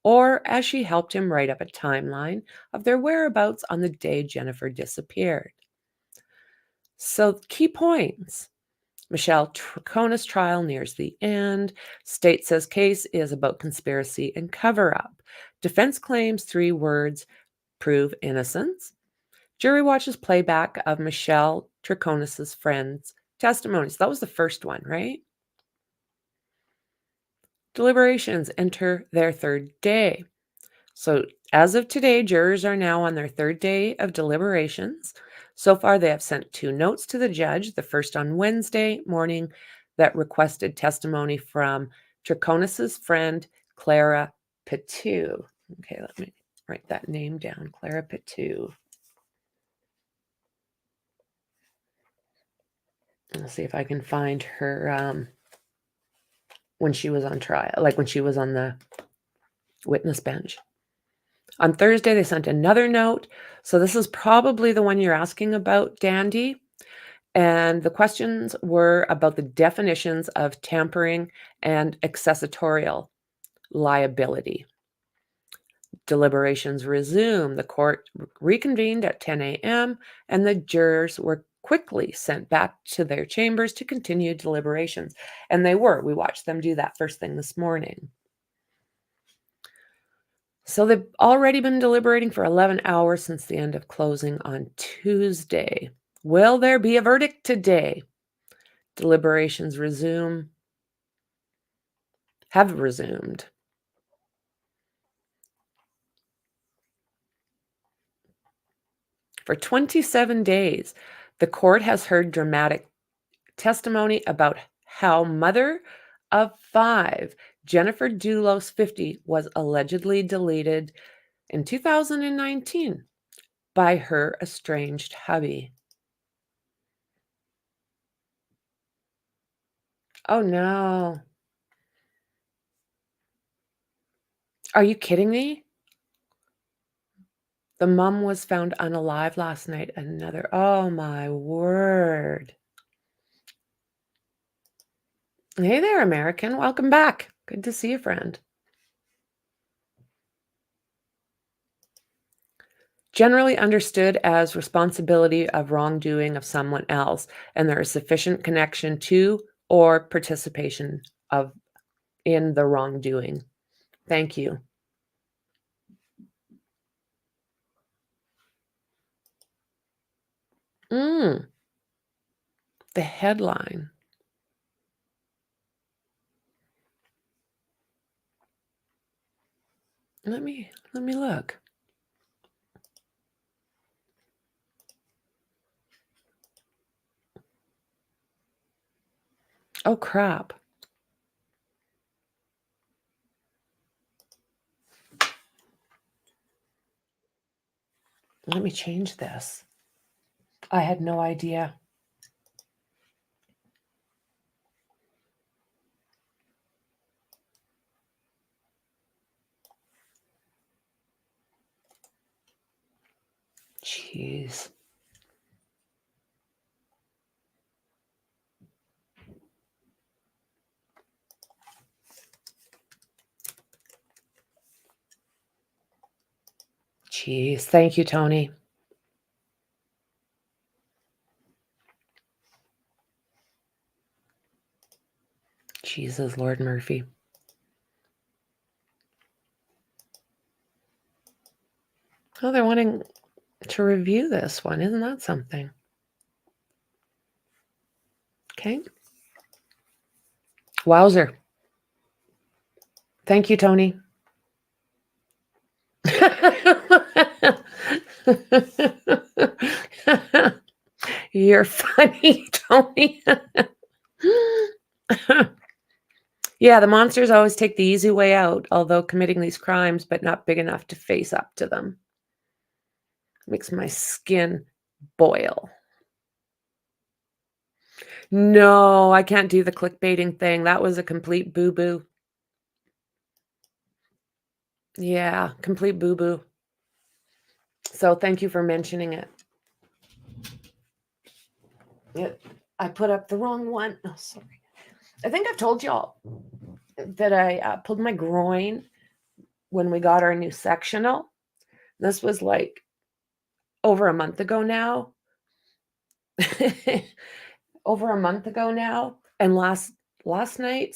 [SPEAKER 3] or as she helped him write up a timeline of their whereabouts on the day Jennifer disappeared. So, key points. Michelle Troconis' trial nears the end. State says case is about conspiracy and cover-up. Defense claims 3 words prove innocence. Jury watches playback of Michelle Troconis' friend's testimonies. That was the first one, right? Deliberations enter their 3rd day. So as of today, jurors are now on their 3rd day of deliberations. So far, they have sent 2 notes to the judge, the first on Wednesday morning that requested testimony from Troconis' friend, Clara Petou. Okay, let me write that name down, Clara Petou. Let's see if I can find her when she was on trial, like when she was on the witness bench. On Thursday, they sent another note. So this is probably the one you're asking about, Dandy. And the questions were about the definitions of tampering and accessorial liability. Deliberations resumed. The court reconvened at 10 a.m. and the jurors were quickly sent back to their chambers to continue deliberations. And they were. We watched them do that first thing this morning. So they've already been deliberating for 11 hours since the end of closing on Tuesday. Will there be a verdict today? Deliberations have resumed. For 27 days, the court has heard dramatic testimony about how mother of 5, Jennifer Dulos, 50, was allegedly deleted in 2019 by her estranged hubby. Oh no. Are you kidding me? The mom was found unalive last night. Another, oh my word. Hey there, American. Welcome back. Good to see you, friend. Generally understood as responsibility of wrongdoing of someone else, and there is sufficient connection to or participation of in the wrongdoing. Thank you. The headline. Let me look. Oh crap. Let me change this. I had no idea. Jeez. Jeez. Thank you, Tony. Jesus, Lord Murphy. Oh, they're wanting to review this one. Isn't that something? Okay. Wowzer. Thank you, Tony. You're funny, Tony. Yeah, the monsters always take the easy way out, although committing these crimes, but not big enough to face up to them. Makes my skin boil. No, I can't do the clickbaiting thing. That was a complete boo-boo. Yeah, complete boo-boo. So thank you for mentioning it. I put up the wrong one. Oh, sorry. I think I've told y'all that I pulled my groin when we got our new sectional. This was like over a month ago now. Over a month ago now. And last night,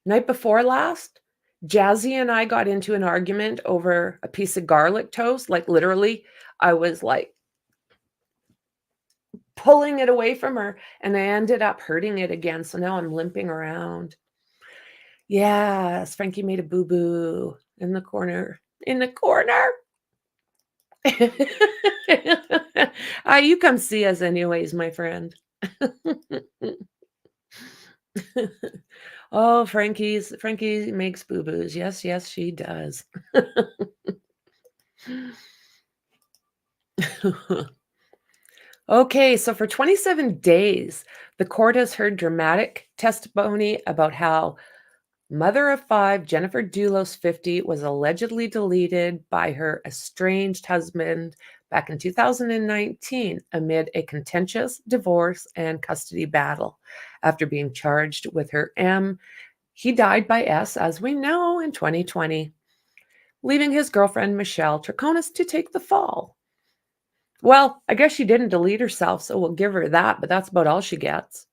[SPEAKER 3] night before last, Jazzy and I got into an argument over a piece of garlic toast. Like literally, I was like pulling it away from her and I ended up hurting it again. So now I'm limping around. Yes, Frankie made a boo-boo in the corner. In the corner. You come see us anyways, my friend. Oh, Frankie makes boo-boos. Yes, she does. Okay, so for 27 days, the court has heard dramatic testimony about how mother of 5, Jennifer Dulos, 50, was allegedly deleted by her estranged husband back in 2019 amid a contentious divorce and custody battle. After being charged with her M, he died by S, as we know, in 2020, leaving his girlfriend, Michelle Troconis, to take the fall. Well, I guess she didn't delete herself, so we'll give her that, but that's about all she gets.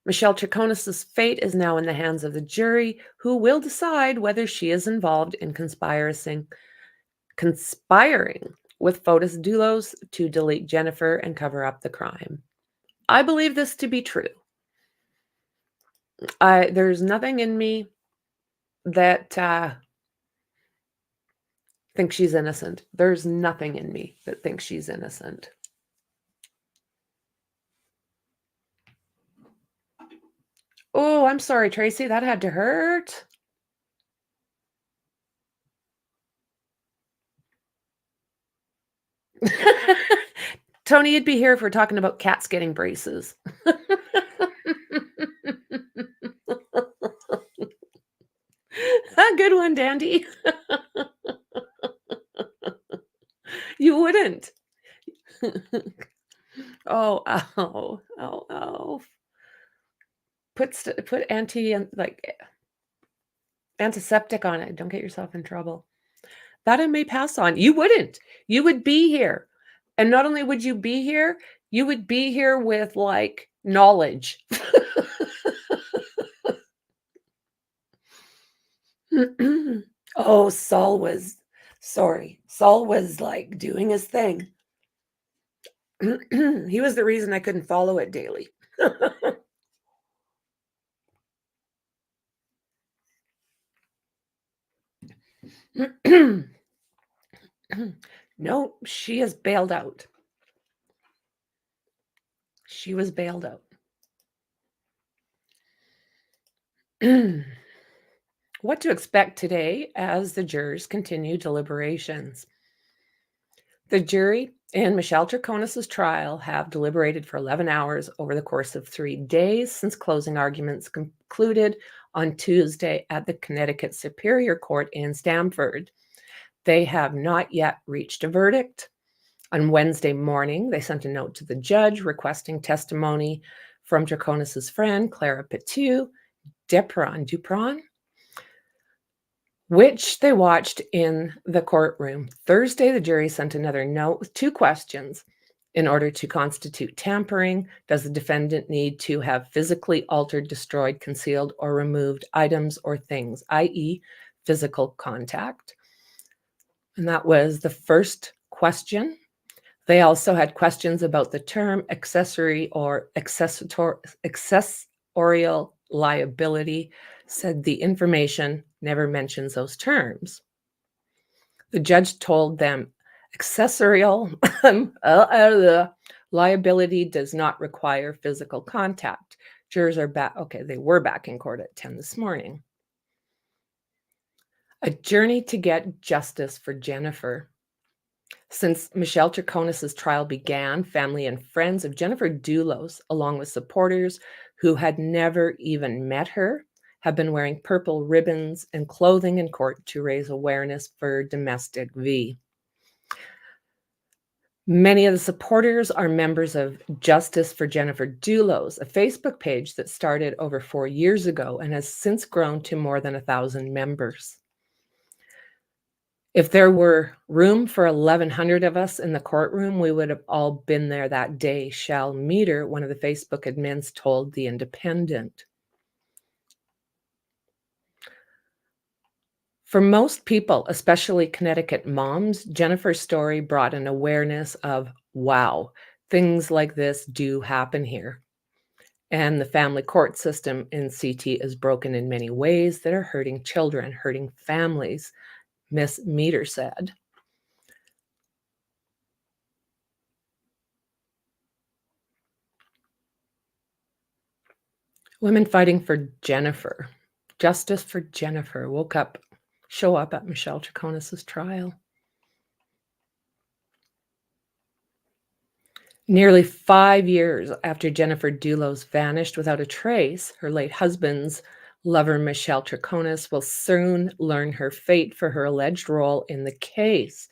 [SPEAKER 3] Michelle Troconis' fate is now in the hands of the jury, who will decide whether she is involved in conspiring with Fotis Dulos to delete Jennifer and cover up the crime. I believe this to be true. There's nothing in me that think she's innocent. There's nothing in me that thinks she's innocent. Oh, I'm sorry, Tracy. That had to hurt. Tony, you'd be here if we're talking about cats getting braces. A good one, Dandy. You wouldn't. Oh, ow, ow, ow. Put antiseptic on it. Don't get yourself in trouble. That I may pass on. You wouldn't. You would be here. And not only would you be here, you would be here with like knowledge. Oh, Saul was like doing his thing. He was the reason I couldn't follow it daily. No, she is bailed out. She was bailed out. What to expect today as the jurors continue deliberations. The jury in Michelle Troconis' trial have deliberated for 11 hours over the course of 3 days since closing arguments concluded on Tuesday at the Connecticut Superior Court in Stamford. They have not yet reached a verdict. On Wednesday morning, they sent a note to the judge requesting testimony from Troconis' friend, Clara Dupron, which they watched in the courtroom. Thursday, the jury sent another note with 2 questions. In order to constitute tampering, does the defendant need to have physically altered, destroyed, concealed, or removed items or things, i.e., physical contact? And that was the first question. They also had questions about the term accessory or accessorial liability, said the information never mentions those terms. The judge told them accessorial liability does not require physical contact. Jurors are back. Okay, they were back in court at 10 this morning. A journey to get justice for Jennifer. Since Michelle Troconis' trial began, family and friends of Jennifer Dulos, along with supporters who had never even met her, have been wearing purple ribbons and clothing in court to raise awareness for domestic V. Many of the supporters are members of Justice for Jennifer Dulos, a Facebook page that started over 4 years ago and has since grown to more than 1,000 members. If there were room for 1,100 of us in the courtroom, we would have all been there that day, Shal Meter, one of the Facebook admins, told The Independent. For most people, especially Connecticut moms, Jennifer's story brought an awareness of, wow, things like this do happen here. And the family court system in CT is broken in many ways that are hurting children, hurting families, Miss Meter said. Women fighting for Jennifer. Justice for Jennifer show up at Michelle Troconis' trial. Nearly 5 years after Jennifer Dulos vanished without a trace, her late husband's lover, Michelle Troconis, will soon learn her fate for her alleged role in the case.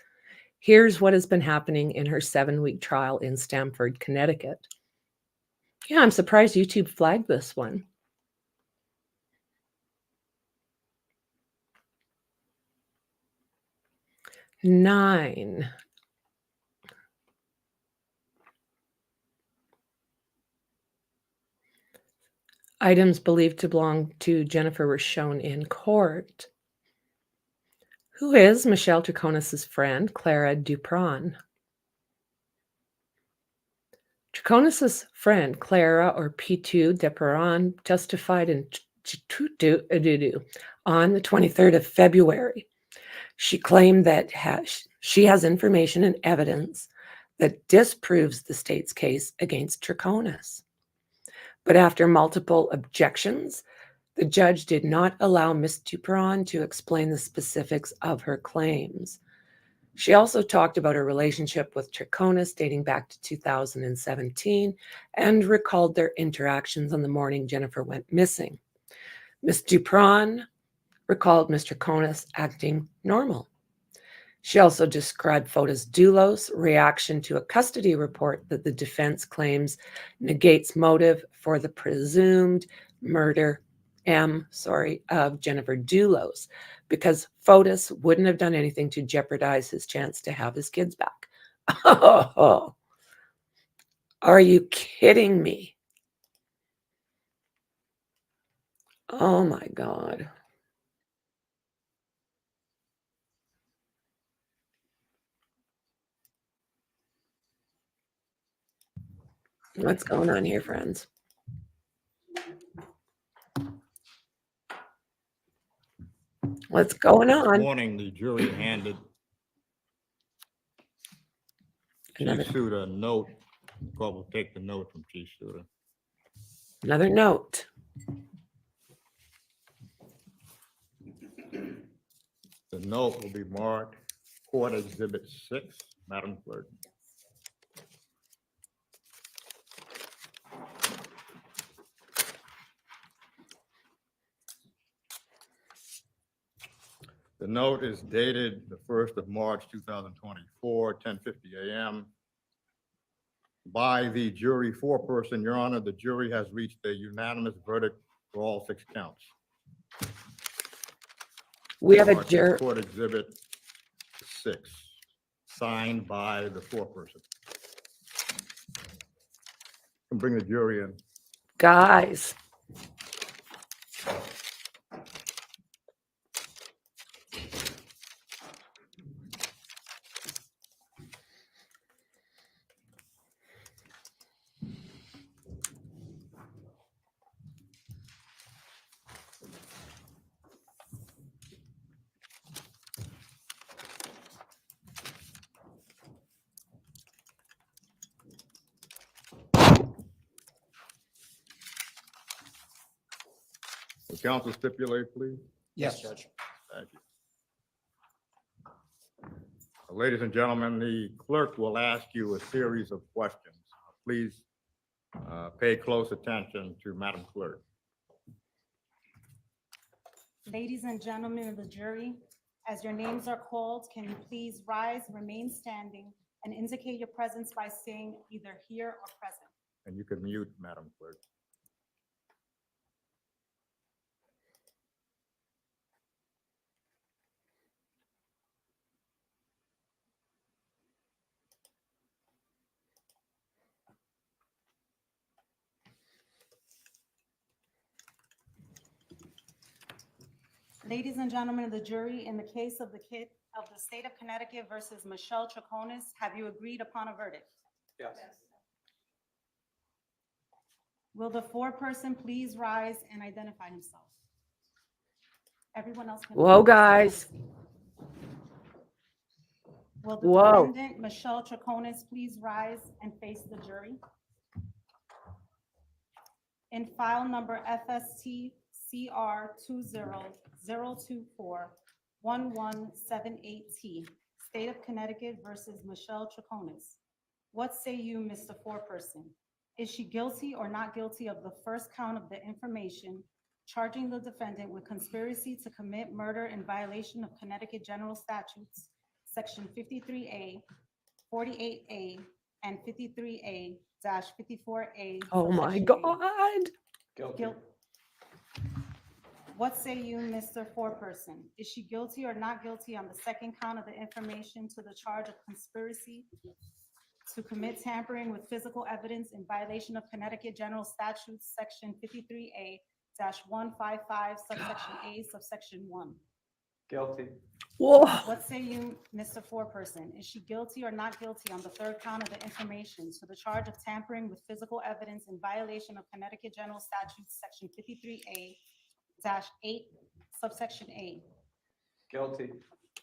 [SPEAKER 3] Here's what has been happening in her 7-week trial in Stamford, Connecticut. Yeah, I'm surprised YouTube flagged this one. Nine items believed to belong to Jennifer were shown in court. Who is Michelle Troconis' friend, Clara Dupron? Troconis' friend, Clara, or P2 Dupron, testified in on the 23rd of February. She claimed that she has information and evidence that disproves the state's case against Troconis. But after multiple objections, the judge did not allow Ms. Dupron to explain the specifics of her claims. She also talked about her relationship with Troconis dating back to 2017 and recalled their interactions on the morning Jennifer went missing. Ms. Dupron recalled Mr. Troconis acting normal. She also described Foda's Dulos' reaction to a custody report that the defense claims negates motive for the presumed murder of Jennifer Dulos, because Fotis wouldn't have done anything to jeopardize his chance to have his kids back. Oh, are you kidding me? Oh my God. What's going on here, friends? What's going
[SPEAKER 11] This
[SPEAKER 3] on?
[SPEAKER 11] morning, the jury handed
[SPEAKER 3] Another,
[SPEAKER 11] Chief Suda a note. Court will take the note from Chief Suda.
[SPEAKER 3] another note.
[SPEAKER 11] The note will be marked Court Exhibit 6, Madam Clerk. The note is dated the 1st of March, 2024, 10:50 a.m. By the jury foreperson, Your Honor, the jury has reached a unanimous verdict for all 6 counts.
[SPEAKER 3] We have a
[SPEAKER 11] Marked as
[SPEAKER 3] jury.
[SPEAKER 11] Court Exhibit 6, signed by the foreperson. And bring the jury in.
[SPEAKER 3] Guys.
[SPEAKER 11] The counsel stipulate, please.
[SPEAKER 10] Yes, Judge.
[SPEAKER 11] Thank you. Ladies and gentlemen, the clerk will ask you a series of questions. Please pay close attention to Madam Clerk.
[SPEAKER 12] Ladies and gentlemen of the jury, as your names are called, can you please rise, remain standing, and indicate your presence by saying either here or present?
[SPEAKER 11] And you can mute, Madam Clerk.
[SPEAKER 12] Ladies and gentlemen of the jury, in the case of the state of Connecticut versus Michelle Troconis, have you agreed upon a verdict?
[SPEAKER 5] Yes.
[SPEAKER 12] Will the foreperson please rise and identify himself? Everyone else can.
[SPEAKER 3] Whoa, guys.
[SPEAKER 12] Will the
[SPEAKER 3] Whoa.
[SPEAKER 12] defendant, Michelle Troconis, please rise and face the jury? In file number FST CR 200241178T, State of Connecticut versus Michelle Troconis. What say you, Mr. Foreperson? Is she guilty or not guilty of the first count of the information charging the defendant with conspiracy to commit murder in violation of Connecticut General Statutes, Section 53A, 48A, and 53A-54A?
[SPEAKER 3] Oh my
[SPEAKER 12] subsection
[SPEAKER 3] God.
[SPEAKER 12] A? Guilt. What say you, Mr. Foreperson? Is she guilty or not guilty on the second count of the information to the charge of conspiracy to commit tampering with physical evidence in violation of Connecticut General Statutes, Section 53A-155, subsection A, subsection 1?
[SPEAKER 5] Guilty.
[SPEAKER 3] Whoa.
[SPEAKER 12] What say you, Mr. Foreperson? Is she guilty or not guilty on the third count of the information to the charge of tampering with physical evidence in violation of Connecticut General Statutes, Section 53A-8, subsection A?
[SPEAKER 5] Guilty.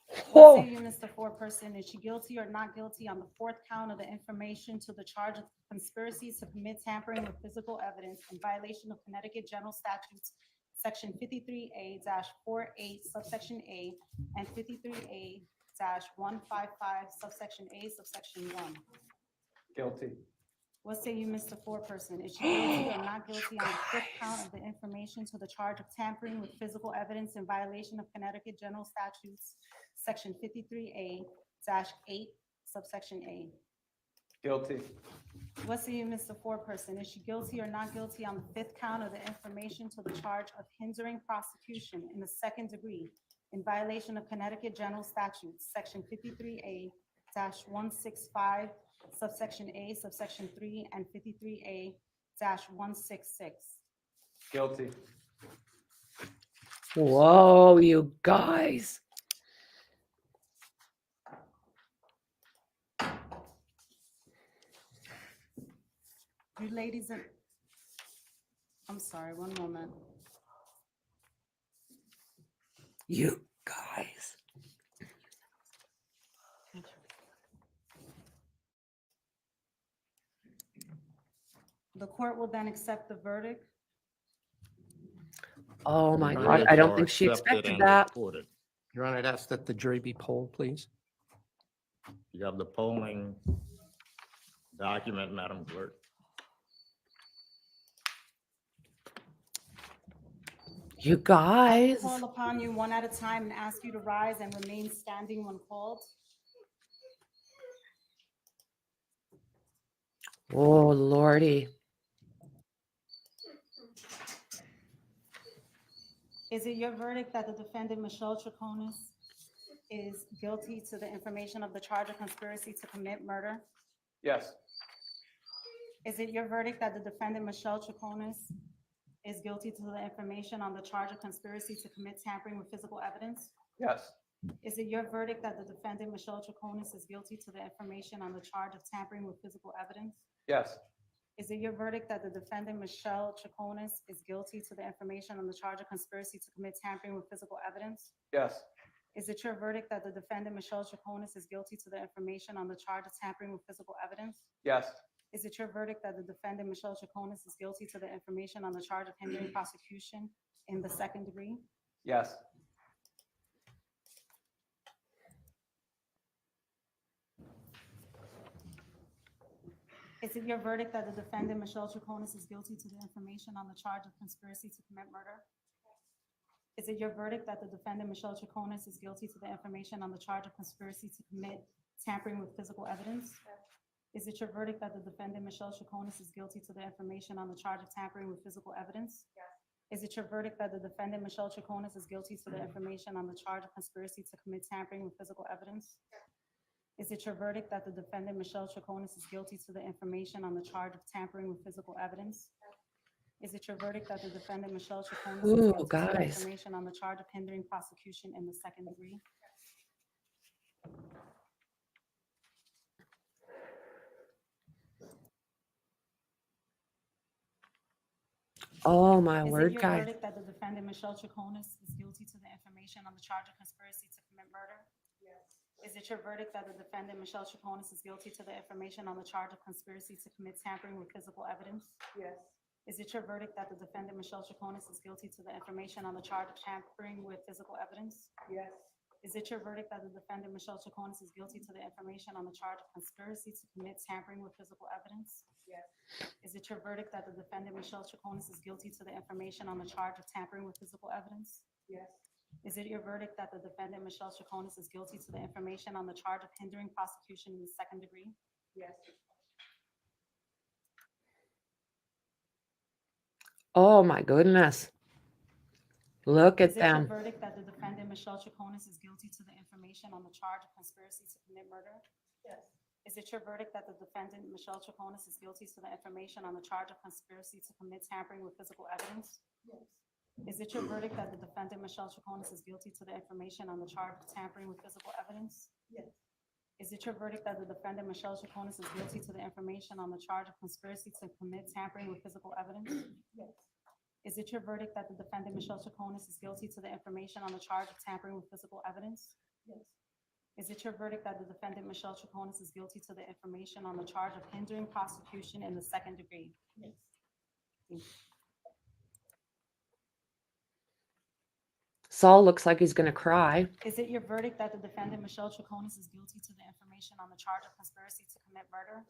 [SPEAKER 12] What
[SPEAKER 3] Oh,
[SPEAKER 12] say you, Mr. Foreperson? Is she guilty or not guilty on the fourth count of the information to the charge of conspiracy to commit tampering with physical evidence in violation of Connecticut General Statutes, Section 53A-48, subsection A, and 53A-155, subsection A, subsection 1?
[SPEAKER 5] Guilty.
[SPEAKER 12] What say you, Mr. Foreperson? Is she guilty or not guilty on the fifth count of the information to the charge of tampering with physical evidence in violation of Connecticut General Statutes, Section 53A-8, subsection A?
[SPEAKER 5] Guilty.
[SPEAKER 12] What say you, Mr. Foreperson? Is she guilty or not guilty on the fifth count of the information to the charge of hindering prosecution in the second degree in violation of Connecticut General Statutes, Section 53A-165, subsection A, subsection 3, and 53A-166?
[SPEAKER 5] Guilty.
[SPEAKER 3] whoa, you guys.
[SPEAKER 12] You ladies and, I'm sorry, one moment.
[SPEAKER 3] You guys.
[SPEAKER 12] The court will then accept the verdict.
[SPEAKER 3] Oh my God.
[SPEAKER 11] Verdicts
[SPEAKER 3] I don't
[SPEAKER 11] are
[SPEAKER 3] think she
[SPEAKER 11] accepted
[SPEAKER 3] expected
[SPEAKER 11] and
[SPEAKER 3] that.
[SPEAKER 11] reported.
[SPEAKER 10] Your Honor, I'd ask that the jury be polled, please.
[SPEAKER 11] You have the polling document, Madam Clerk.
[SPEAKER 3] You guys.
[SPEAKER 12] Call upon you one at a time and ask you to rise and remain standing when called.
[SPEAKER 3] Oh, Lordy.
[SPEAKER 12] Is it your verdict that the defendant, Michelle Troconis, is guilty to the information of the charge of conspiracy to commit murder?
[SPEAKER 5] Yes.
[SPEAKER 12] Is it your verdict that the defendant, Michelle Troconis, is guilty to the information on the charge of conspiracy to commit tampering with physical evidence?
[SPEAKER 5] Yes.
[SPEAKER 12] Is it your verdict that the defendant, Michelle Troconis, is guilty to the information on the charge of tampering with physical evidence?
[SPEAKER 5] Yes.
[SPEAKER 12] Is it your verdict that the defendant, Michelle Troconis, is guilty to the information on the charge of conspiracy to commit tampering with physical evidence?
[SPEAKER 5] Yes.
[SPEAKER 12] Is it your verdict that the defendant, Michelle Troconis, is guilty to the information on the charge of tampering with physical evidence?
[SPEAKER 5] Yes.
[SPEAKER 12] Is it your verdict that the defendant, Michelle Troconis, is guilty to the information on the charge of hindering prosecution in the second degree?
[SPEAKER 5] Yes.
[SPEAKER 12] Is it your verdict that the defendant, Michelle Troconis, is guilty to the information on the charge of conspiracy to commit murder? Is it your verdict that the defendant, Michelle Troconis, is guilty to the information on the charge of conspiracy to commit tampering with physical evidence? Is it your verdict that the defendant, Michelle Troconis, is guilty to the information on the charge of tampering with physical evidence? Is it your verdict that the defendant, Michelle Troconis, is guilty to the information on the charge of conspiracy to commit tampering with physical evidence? Is it your verdict that the defendant, Michelle Troconis, is guilty to the information on the charge of tampering with physical evidence? Is it your verdict that the defendant, Michelle Troconis, is
[SPEAKER 3] Ooh,
[SPEAKER 12] guilty to the
[SPEAKER 3] guys.
[SPEAKER 12] information on the charge of hindering prosecution in the second degree?
[SPEAKER 3] Oh, my
[SPEAKER 12] Is it
[SPEAKER 3] word,
[SPEAKER 12] your
[SPEAKER 3] guys.
[SPEAKER 12] verdict that the defendant, Michelle Troconis, is guilty to the information on the charge of conspiracy to commit murder? Is it your verdict that the defendant, Michelle Troconis, is guilty to the information on the charge of conspiracy to commit tampering with physical evidence? Is it your verdict that the defendant, Michelle Troconis, is guilty to the information on the charge of tampering with physical evidence? Is it your verdict that the defendant, Michelle Troconis, is guilty to the information on the charge of conspiracy to commit tampering with physical evidence? Is it your verdict that the defendant, Michelle Troconis, is guilty to the information on the charge of tampering with physical evidence? Is it your verdict that the defendant, Michelle Troconis, is guilty to the information on the charge of hindering prosecution in the second degree?
[SPEAKER 3] Oh, my goodness. Look at
[SPEAKER 12] Is it your
[SPEAKER 3] them.
[SPEAKER 12] verdict that the defendant, Michelle Troconis, is guilty to the information on the charge of conspiracy to commit murder? Is it your verdict that the defendant, Michelle Troconis, is guilty to the information on the charge of conspiracy to commit tampering with physical evidence? Is it your verdict that the defendant, Michelle Troconis, is guilty to the information on the charge of tampering with physical evidence? Is it your verdict that the defendant, Michelle Troconis, is guilty to the information on the charge of conspiracy to commit tampering with physical evidence? Is it your verdict that the defendant, Michelle Troconis, is guilty to the information on the charge of tampering with physical evidence? Is it your verdict that the defendant, Michelle Troconis, is guilty to the information on the charge of hindering prosecution in the second degree? Yes.
[SPEAKER 3] Saul looks like he's going to cry.
[SPEAKER 12] Is it your verdict that the defendant, Michelle Troconis, is guilty to the information on the charge of conspiracy to commit murder?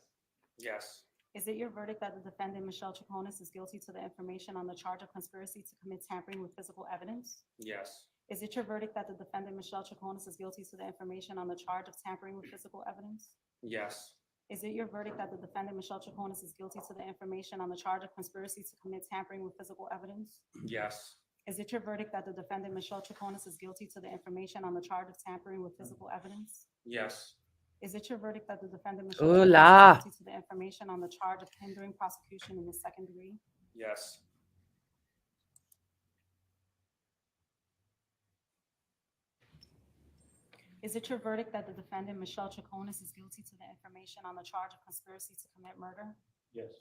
[SPEAKER 5] Yes.
[SPEAKER 12] Is it your verdict that the defendant, Michelle Troconis, is guilty to the information on the charge of conspiracy to commit tampering with physical evidence?
[SPEAKER 5] Yes.
[SPEAKER 12] Is it your verdict that the defendant, Michelle Troconis, is guilty to the information on the charge of tampering with physical evidence?
[SPEAKER 5] Yes.
[SPEAKER 12] Is it your verdict that the defendant, Michelle Troconis, is guilty to the information on the charge of conspiracy to commit tampering with physical evidence?
[SPEAKER 5] Yes.
[SPEAKER 12] Is it your verdict that the defendant, Michelle Troconis, is guilty to the information on the charge of tampering with physical evidence?
[SPEAKER 5] Yes.
[SPEAKER 12] Is it your verdict that the defendant, Michelle
[SPEAKER 3] Ooh
[SPEAKER 12] Troconis,
[SPEAKER 3] la.
[SPEAKER 12] is guilty to the information on the charge of hindering prosecution in the second degree?
[SPEAKER 5] Yes.
[SPEAKER 12] Is it your verdict that the defendant, Michelle Troconis, is guilty to the information on the charge of conspiracy to commit murder?
[SPEAKER 5] Yes.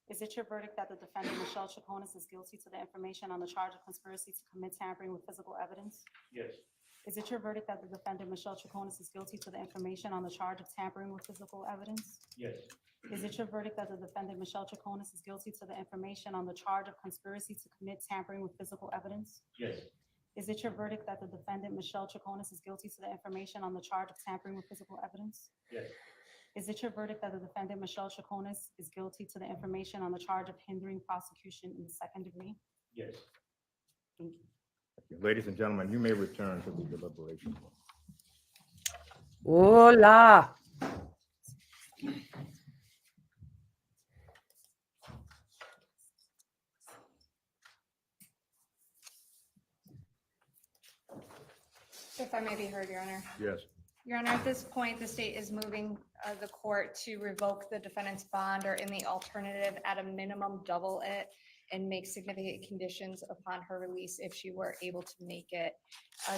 [SPEAKER 12] Is it your verdict that the defendant, Michelle Troconis, is guilty to the information on the charge of conspiracy to commit tampering with physical evidence?
[SPEAKER 5] Yes.
[SPEAKER 12] Is it your verdict that the defendant, Michelle Troconis, is guilty to the information on the charge of tampering with physical evidence?
[SPEAKER 5] Yes.
[SPEAKER 12] Is it your verdict that the defendant, Michelle Troconis, is guilty to the information on the charge of conspiracy to commit tampering with physical evidence?
[SPEAKER 5] Yes.
[SPEAKER 12] Is it your verdict that the defendant, Michelle Troconis, is guilty to the information on the charge of tampering with physical evidence?
[SPEAKER 5] Yes.
[SPEAKER 12] Is it your verdict that the defendant, Michelle Troconis, is guilty to the information on the charge of hindering prosecution in the second degree?
[SPEAKER 5] Yes.
[SPEAKER 12] Thank you.
[SPEAKER 11] Ladies and gentlemen, you may return to the deliberation.
[SPEAKER 3] Ooh la.
[SPEAKER 7] If I may be heard, Your Honor.
[SPEAKER 11] Yes.
[SPEAKER 7] Your Honor, at this point, the state is moving the court to revoke the defendant's bond or in the alternative, at a minimum, double it and make significant conditions upon her release if she were able to make it.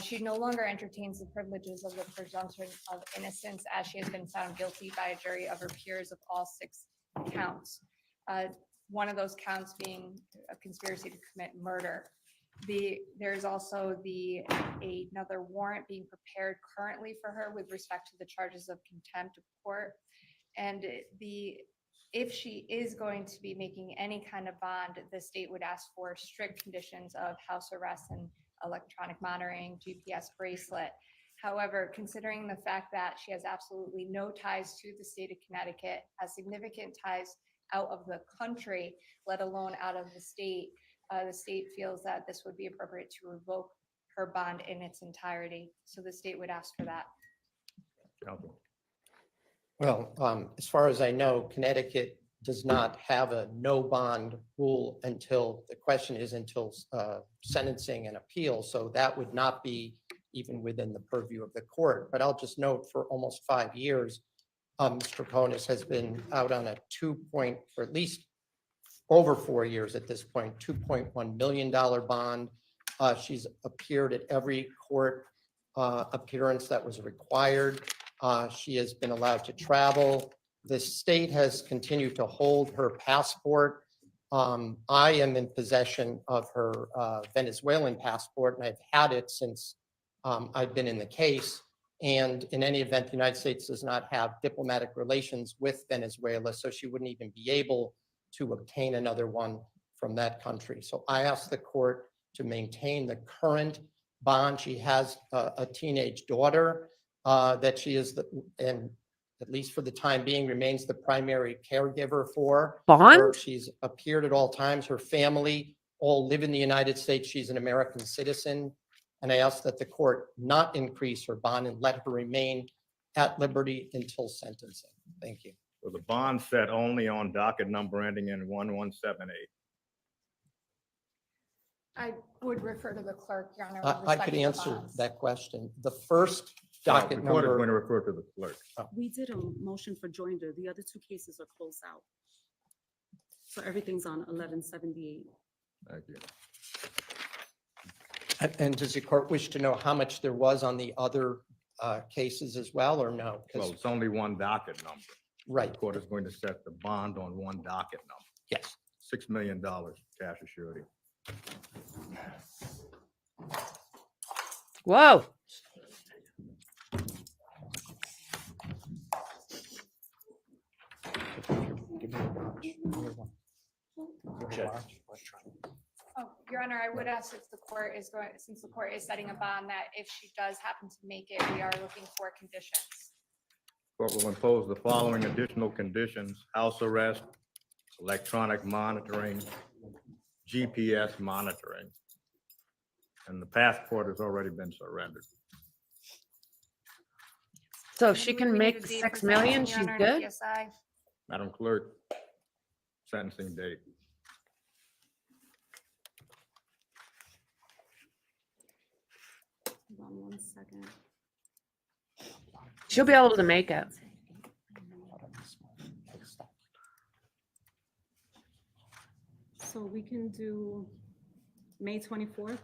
[SPEAKER 7] She no longer entertains the privileges of the presumption of innocence as she has been found guilty by a jury of her peers of all 6 counts. One of those counts being a conspiracy to commit murder. There's also another warrant being prepared currently for her with respect to the charges of contempt of court. And if she is going to be making any kind of bond, the state would ask for strict conditions of house arrest and electronic monitoring, GPS bracelet. However, considering the fact that she has absolutely no ties to the state of Connecticut, has significant ties out of the country, let alone out of the state feels that this would be appropriate to revoke her bond in its entirety. So the state would ask for that.
[SPEAKER 11] Counsel.
[SPEAKER 10] Well, as far as I know, Connecticut does not have a no bond rule until sentencing and appeal. So that would not be even within the purview of the court. But I'll just note, for almost 5 years, Ms. Troconis has been out on a for at least over 4 years at this point, $2.1 million bond. She's appeared at every court appearance that was required. She has been allowed to travel. The state has continued to hold her passport. I am in possession of her Venezuelan passport, and I've had it since I've been in the case. And in any event, the United States does not have diplomatic relations with Venezuela, so she wouldn't even be able to obtain another one from that country. So I asked the court to maintain the current bond. She has a teenage daughter that she is, and at least for the time being, remains the primary caregiver for.
[SPEAKER 3] Bond?
[SPEAKER 10] She's appeared at all times. Her family all live in the United States. She's an American citizen. And I asked that the court not increase her bond and let her remain at liberty until sentencing. Thank you.
[SPEAKER 11] So the bond set only on docket number ending in 1178.
[SPEAKER 7] I would refer to the clerk, Your Honor. with
[SPEAKER 10] I
[SPEAKER 7] respect
[SPEAKER 10] could
[SPEAKER 7] to the
[SPEAKER 10] answer
[SPEAKER 7] bonds.
[SPEAKER 10] that question. The first docket
[SPEAKER 11] The court is going to
[SPEAKER 10] number,
[SPEAKER 11] refer to the clerk.
[SPEAKER 12] We did a motion for joinder. The other 2 cases are closed out. So everything's on 1178.
[SPEAKER 11] Thank you.
[SPEAKER 10] and does the court wish to know how much there was on the other cases as well, or no? 'Cause-
[SPEAKER 11] Well, it's only one docket number.
[SPEAKER 10] Right,
[SPEAKER 11] The court is going to set the bond on one docket number,
[SPEAKER 10] yes.
[SPEAKER 11] $6 million cash assurity.
[SPEAKER 3] Whoa.
[SPEAKER 7] Oh, Your Honor, I would ask if the court is going, since the court is setting a bond, that if she does happen to make it, we are looking for conditions.
[SPEAKER 11] Court will impose the following additional conditions: house arrest, electronic monitoring, GPS monitoring, and the passport has already been surrendered.
[SPEAKER 3] So if she can
[SPEAKER 7] We need
[SPEAKER 3] make
[SPEAKER 7] a
[SPEAKER 3] the
[SPEAKER 7] date
[SPEAKER 3] 6
[SPEAKER 7] for
[SPEAKER 3] million,
[SPEAKER 7] sentencing,
[SPEAKER 3] she's
[SPEAKER 7] Your Honor, and a
[SPEAKER 3] good.
[SPEAKER 7] PSI.
[SPEAKER 11] Madam Clerk, sentencing date.
[SPEAKER 12] Hold on one second.
[SPEAKER 3] She'll be able to make it.
[SPEAKER 12] So we can do May 24th.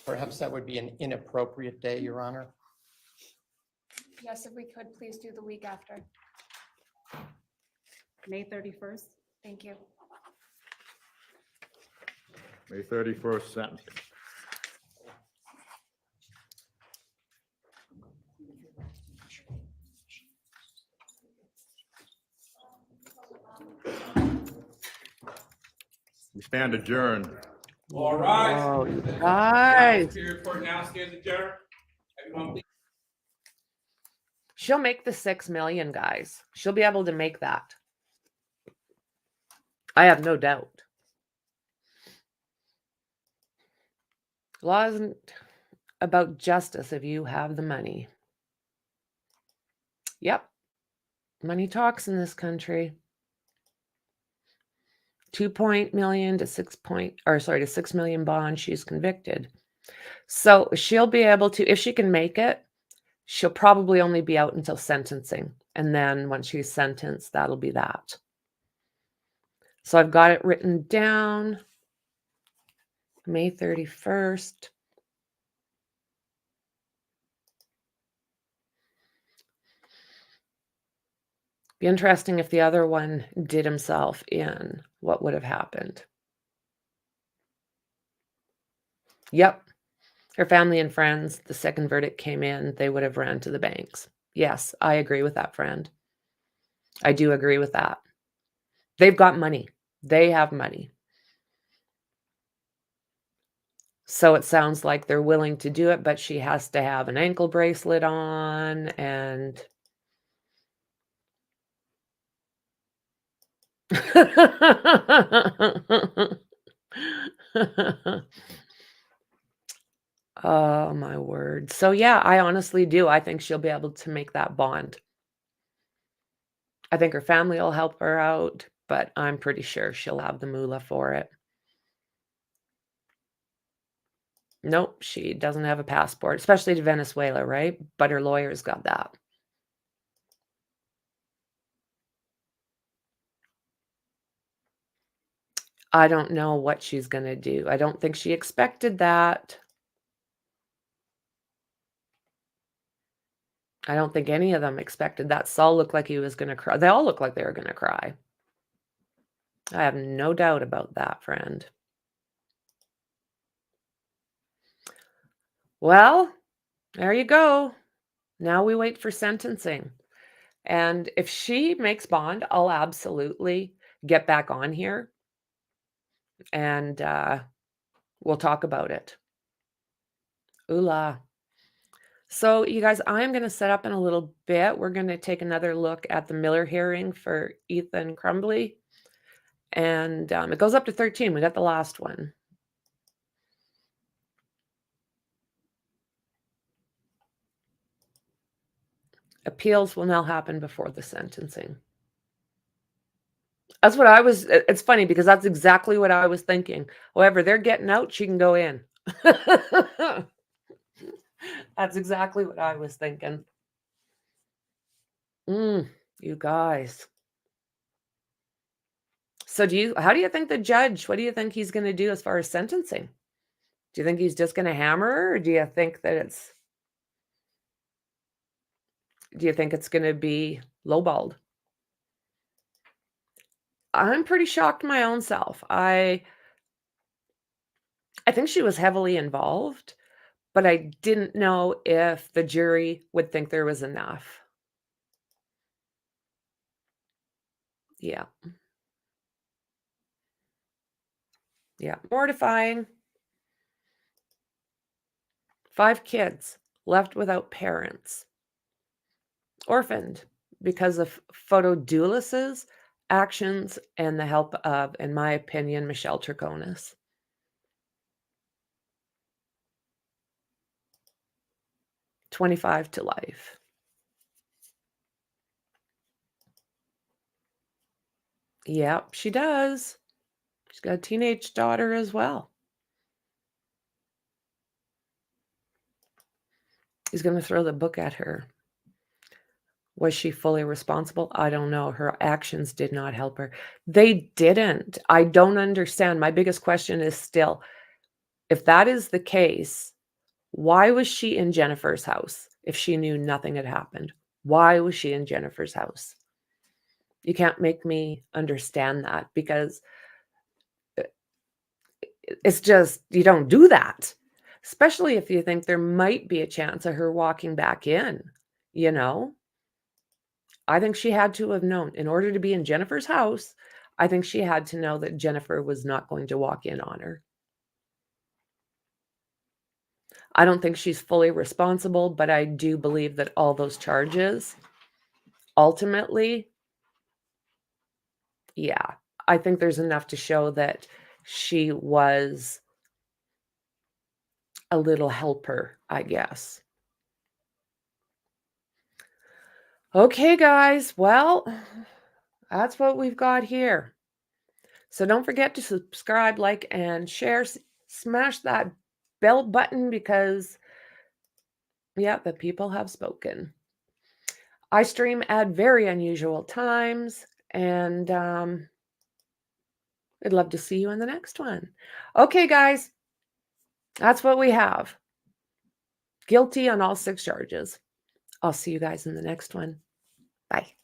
[SPEAKER 10] Perhaps that would be an inappropriate day, Your Honor.
[SPEAKER 7] Yes, if we could, please do the week after.
[SPEAKER 12] May 31st.
[SPEAKER 7] Thank you.
[SPEAKER 11] May 31st sentencing. We stand adjourned.
[SPEAKER 13] All right.
[SPEAKER 3] Oh, you guys.
[SPEAKER 13] Superior Court now stands adjourned. Everyone, please.
[SPEAKER 3] She'll make the 6 million, guys. She'll be able to make that. I have no doubt. Law isn't about justice if you have the money. Yep. Money talks in this country. 2 million to 6 million bond, she's convicted. So she'll be able to, if she can make it, she'll probably only be out until sentencing. And then once she's sentenced, that'll be that. So I've got it written down. May 31st. Be interesting if the other one did himself in. What would have happened? Yep. Her family and friends, the second verdict came in, they would have ran to the banks. Yes, I agree with that, friend. I do agree with that. They've got money. They have money. So it sounds like they're willing to do it, but she has to have an ankle bracelet on and oh my word. So yeah, I honestly do. I think she'll be able to make that bond. I think her family will help her out, but I'm pretty sure she'll have the moolah for it. Nope, she doesn't have a passport, especially to Venezuela, right? But her lawyer's got that. I don't know what she's going to do. I don't think she expected that. I don't think any of them expected that. Saul looked like he was going to cry. They all look like they were going to cry. I have no doubt about that, friend. Well, there you go. Now we wait for sentencing. And if she makes bond, I'll absolutely get back on here and we'll talk about it. Ooh la. So you guys, I'm going to set up in a little bit. We're going to take another look at the Miller hearing for Ethan Crumbly. And it goes up to 13. We got the last one. Appeals will now happen before the sentencing. That's what I was, it's funny because that's exactly what I was thinking. However, they're getting out, she can go in. That's exactly what I was thinking. You guys. So how do you think the judge, what do you think he's going to do as far as sentencing? Do you think he's just going to hammer her, or do you think it's going to be lowballed? I'm pretty shocked my own self. I think she was heavily involved, but I didn't know if the jury would think there was enough. Yeah. Yeah. Mortifying. 5 kids left without parents. Orphaned because of photo Dulos's actions and the help of, in my opinion, Michelle Troconis. $25 to life. Yep, she does. She's got a teenage daughter as well. He's going to throw the book at her. Was she fully responsible? I don't know. Her actions did not help her. They didn't. I don't understand. My biggest question is still, if that is the case, why was she in Jennifer's house if she knew nothing had happened? Why was she in Jennifer's house? You can't make me understand that, because it's just, you don't do that, especially if you think there might be a chance of her walking back in, you know? I think she had to have known, in order to be in Jennifer's house, I think she had to know that Jennifer was not going to walk in on her. I don't think she's fully responsible, but I do believe that all those charges, ultimately, yeah, I think there's enough to show that she was a little helper, I guess. Okay, guys. Well, that's what we've got here. So don't forget to subscribe, like, and share. Smash that bell button, because, yeah, the people have spoken. I stream at very unusual times, and I'd love to see you in the next one. Okay, guys. That's what we have. Guilty on all 6 charges. I'll see you guys in the next one. Bye.